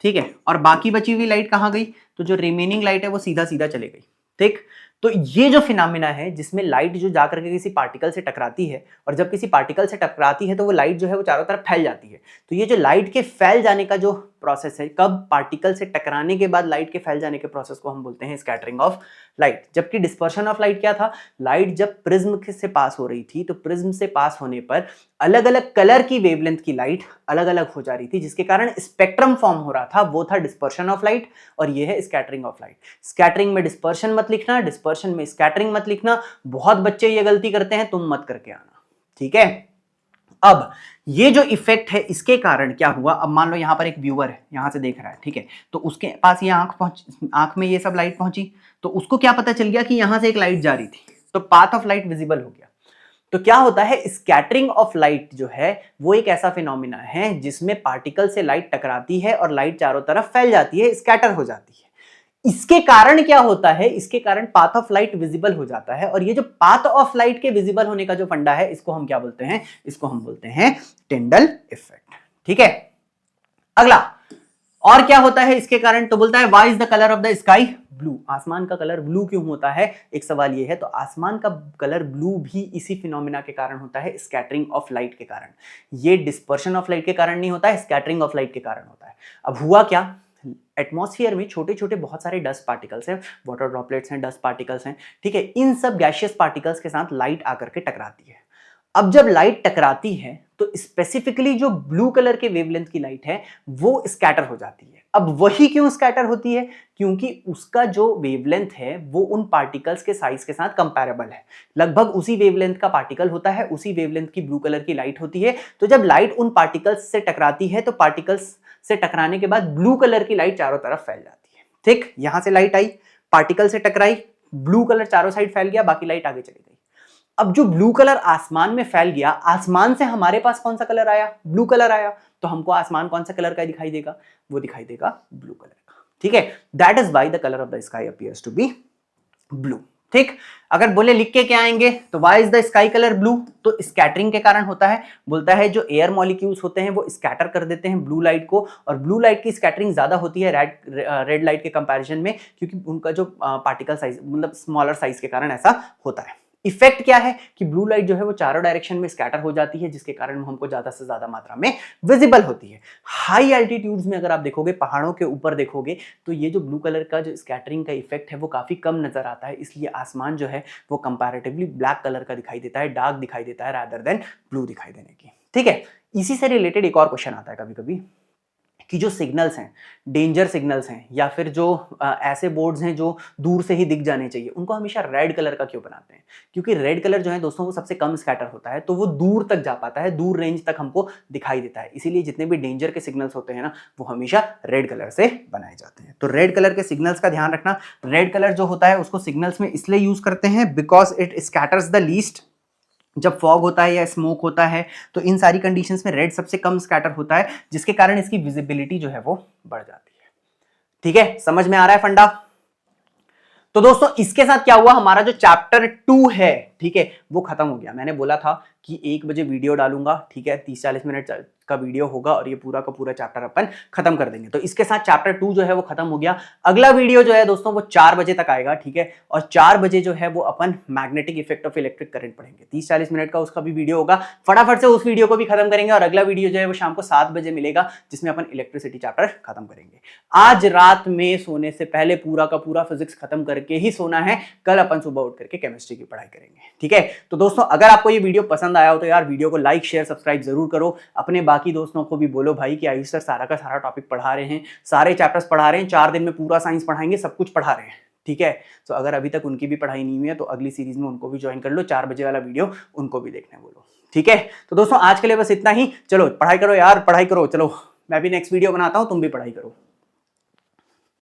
ठीक है, और बाकी बची हुई लाइट कहां गई, तो जो रिमेनिंग लाइट है वो सीधा सीधा चले गई, ठीक। तो ये जो फिनोमेना है जिसमें लाइट जो जाकर के किसी पार्टिकल से टकराती है, और जब किसी पार्टिकल से टकराती है तो वो लाइट जो है वो चारों तरफ फैल जाती है, तो ये जो लाइट के फैल जाने का जो प्रोसेस है, कब पार्टिकल से टकराने के बाद लाइट के फैल जाने के प्रोसेस को हम बोलते हैं स्कैटरिंग ऑफ लाइट। जबकि डिस्पर्शन ऑफ लाइट क्या था, लाइट जब प्रिज्म से पास हो रही थी तो प्रिज्म से पास होने पर अलग अलग कलर की वेवलेंथ की लाइट अलग अलग हो जा रही थी, जिसके कारण स्पेक्ट्रम फॉर्म हो रहा था, वो था डिस्पर्शन ऑफ लाइट, और ये है स्कैटरिंग ऑफ लाइट। स्कैटरिंग में डिस्पर्शन मत लिखना, डिस्पर्शन में स्कैटरिंग मत लिखना, बहुत बच्चे ये गलती करते हैं, तुम मत करके आना, ठीक है। अब ये जो इफेक्ट है, इसके कारण क्या हुआ, अब मान लो यहां पर एक व्यूअर है, यहां से देख रहा है, ठीक है, तो उसके पास ये आंख में ये सब लाइट पहुंची, तो उसको क्या पता चल गया कि यहां से एक लाइट जा रही थी, तो पाथ ऑफ लाइट विजिबल हो गया। तो क्या होता है, स्कैटरिंग ऑफ लाइट जो है वो एक ऐसा फिनोमिना है जिसमें पार्टिकल से लाइट टकराती है और लाइट चारों तरफ फैल जाती है, स्कैटर हो जाती है। इसके कारण क्या होता है, इसके कारण पाथ ऑफ लाइट विजिबल हो जाता है, और ये जो पाथ ऑफ लाइट के विजिबल होने का जो फंडा है, इसको हम क्या बोलते हैं, इसको हम बोलते हैं टिंडल इफेक्ट, ठीक है। अगला, और क्या होता है इसके कारण, तो बोलता है why is the colour of the sky blue, आसमान का कलर ब्लू क्यों होता है, एक सवाल ये है। तो आसमान का कलर ब्लू भी इसी फिनोमिना के कारण होता है, स्कैटरिंग ऑफ लाइट के कारण। ये डिस्पर्शन ऑफ लाइट के कारण नहीं होता है, स्कैटरिंग ऑफ लाइट के कारण होता है। अब हुआ क्या, एटमॉस्फेयर में छोटे छोटे बहुत सारे डस्ट पार्टिकल्स हैं, वाटर ड्रॉपलेट्स हैं, डस्ट पार्टिकल्स हैं, ठीक है, इन सब गैशियस पार्टिकल्स के साथ लाइट आकर के टकराती है। अब जब लाइट टकराती है तो स्पेसिफिकली जो ब्लू कलर के वेवलेंथ की लाइट है वो स्कैटर हो जाती है। अब वही क्यों स्कैटर होती है, क्योंकि उसका जो वेवलेंथ है वो उन पार्टिकल्स के साइज के साथ कंपैरेबल है, लगभग उसी वेवलेंथ का पार्टिकल होता है, उसी वेवलेंथ की ब्लू कलर की लाइट होती है। तो जब लाइट उन पार्टिकल्स से टकराती है तो पार्टिकल्स से टकराने के बाद ब्लू कलर की लाइट चारों तरफ फैल जाती है, ठीक। यहां से लाइट आई, पार्टिकल से टकराई, ब्लू कलर चारों साइड फैल गया, बाकी लाइट आगे चली गई। अब जो ब्लू कलर आसमान में फैल गया, आसमान से हमारे पास कौन सा कलर आया, ब्लू कलर आया, तो हमको आसमान कौन सा कलर का दिखाई देगा, वो दिखाई देगा ब्लू कलर का, ठीक है। That is why the colour of the sky appears to be blue, ठीक। अगर बोले लिख के क्या आएंगे, तो why is the sky colour blue, तो स्कैटरिंग के कारण होता है। बोलता है जो एयर मॉलिक्यूल्स होते हैं वो स्कैटर कर देते हैं ब्लू लाइट को, और ब्लू लाइट की स्कैटरिंग ज्यादा होती है रेड लाइट के कंपैरिजन में, क्योंकि उनका जो पार्टिकल साइज मतलब स्मॉलर साइज के कारण ऐसा होता है। इफेक्ट क्या है कि ब्लू लाइट जो है वो चारों डायरेक्शन में स्कैटर हो जाती है, जिसके कारण हमको ज्यादा से ज्यादा मात्रा में विजिबल होती है। हाई एल्टीट्यूड्स में अगर आप देखोगे, पहाड़ों के ऊपर देखोगे, तो ये जो ब्लू कलर का जो स्कैटरिंग का इफेक्ट है वो काफी कम नजर आता है, इसलिए आसमान जो है वो कंपैरेटिवली ब्लैक कलर का दिखाई देता है, डार्क दिखाई देता है रादर देन ब्लू दिखाई देने की, ठीक है। इसी से रिलेटेड एक और क्वेश्चन आता है कभी कभी कि जो सिग्नल्स हैं, डेंजर सिग्नल्स हैं, या फिर जो ऐसे बोर्ड्स हैं जो दूर से ही दिख जाने चाहिए, उनको हमेशा रेड कलर का क्यों बनाते हैं, क्योंकि रेड कलर जो है दोस्तों वो सबसे कम स्कैटर होता है, तो वो दूर तक जा पाता है, दूर रेंज तक हमको दिखाई देता है, इसीलिए जितने भी डेंजर के सिग्नल्स होते हैं ना वो हमेशा रेड कलर से बनाए जाते हैं। तो रेड कलर के सिग्नल्स का ध्यान रखना, रेड कलर जो होता है उसको सिग्नल्स में इसलिए यूज करते हैं because it scatters the least. जब फॉग होता है या स्मोक होता है तो इन सारी कंडीशंस में रेड सबसे कम स्कैटर होता है, जिसके कारण इसकी विजिबिलिटी जो है वो बढ़ जाती है, ठीक है। समझ में आ रहा है फंडा। तो दोस्तों इसके साथ क्या हुआ, हमारा जो चैप्टर 2 है, ठीक है, वो खत्म हो गया। मैंने बोला था कि 1 बजे वीडियो डालूंगा, ठीक है, 30-40 मिनट का वीडियो होगा और ये पूरा का पूरा चैप्टर अपन खत्म कर देंगे। तो इसके साथ चैप्टर 2 जो है वो खत्म हो गया। अगला वीडियो जो है दोस्तों वो 4 बजे तक आएगा, ठीक है, और 4 बजे जो है वो अपन magnetic effect of electric current पढ़ेंगे। 30-40 मिनट का उसका भी वीडियो होगा, फटाफट से उस वीडियो को भी खत्म करेंगे, और अगला वीडियो जो है वो शाम को 7 बजे मिलेगा, जिसमें अपन इलेक्ट्रिसिटी चैप्टर खत्म करेंगे। आज रात में सोने से पहले पूरा का पूरा फिजिक्स खत्म करके ही सोना है, कल अपन सुबह उठ करके केमिस्ट्री की पढ़ाई करेंगे। ठीक है। तो दोस्तों अगर आपको ये वीडियो पसंद आया हो तो यार वीडियो को लाइक शेयर सब्सक्राइब जरूर करो। अपने बाकी दोस्तों को भी बोलो भाई कि आयुष सर सारा का सारा टॉपिक पढ़ा रहे हैं, सारे चैप्टर्स पढ़ा रहे हैं, 4 दिन में पूरा साइंस पढ़ाएंगे, सब कुछ पढ़ा रहे हैं, ठीक है। तो अगर अभी तक उनकी भी पढ़ाई नहीं हुई है तो अगली सीरीज में उनको भी ज्वाइन कर लो, 4 बजे वाला वीडियो उनको भी देखने बोलो, ठीक है। तो दोस्तों आज के लिए बस इतना ही, चलो पढ़ाई करो यार, पढ़ाई करो, चलो मैं भी नेक्स्ट वीडियो बनाता हूं, तुम भी पढ़ाई करो।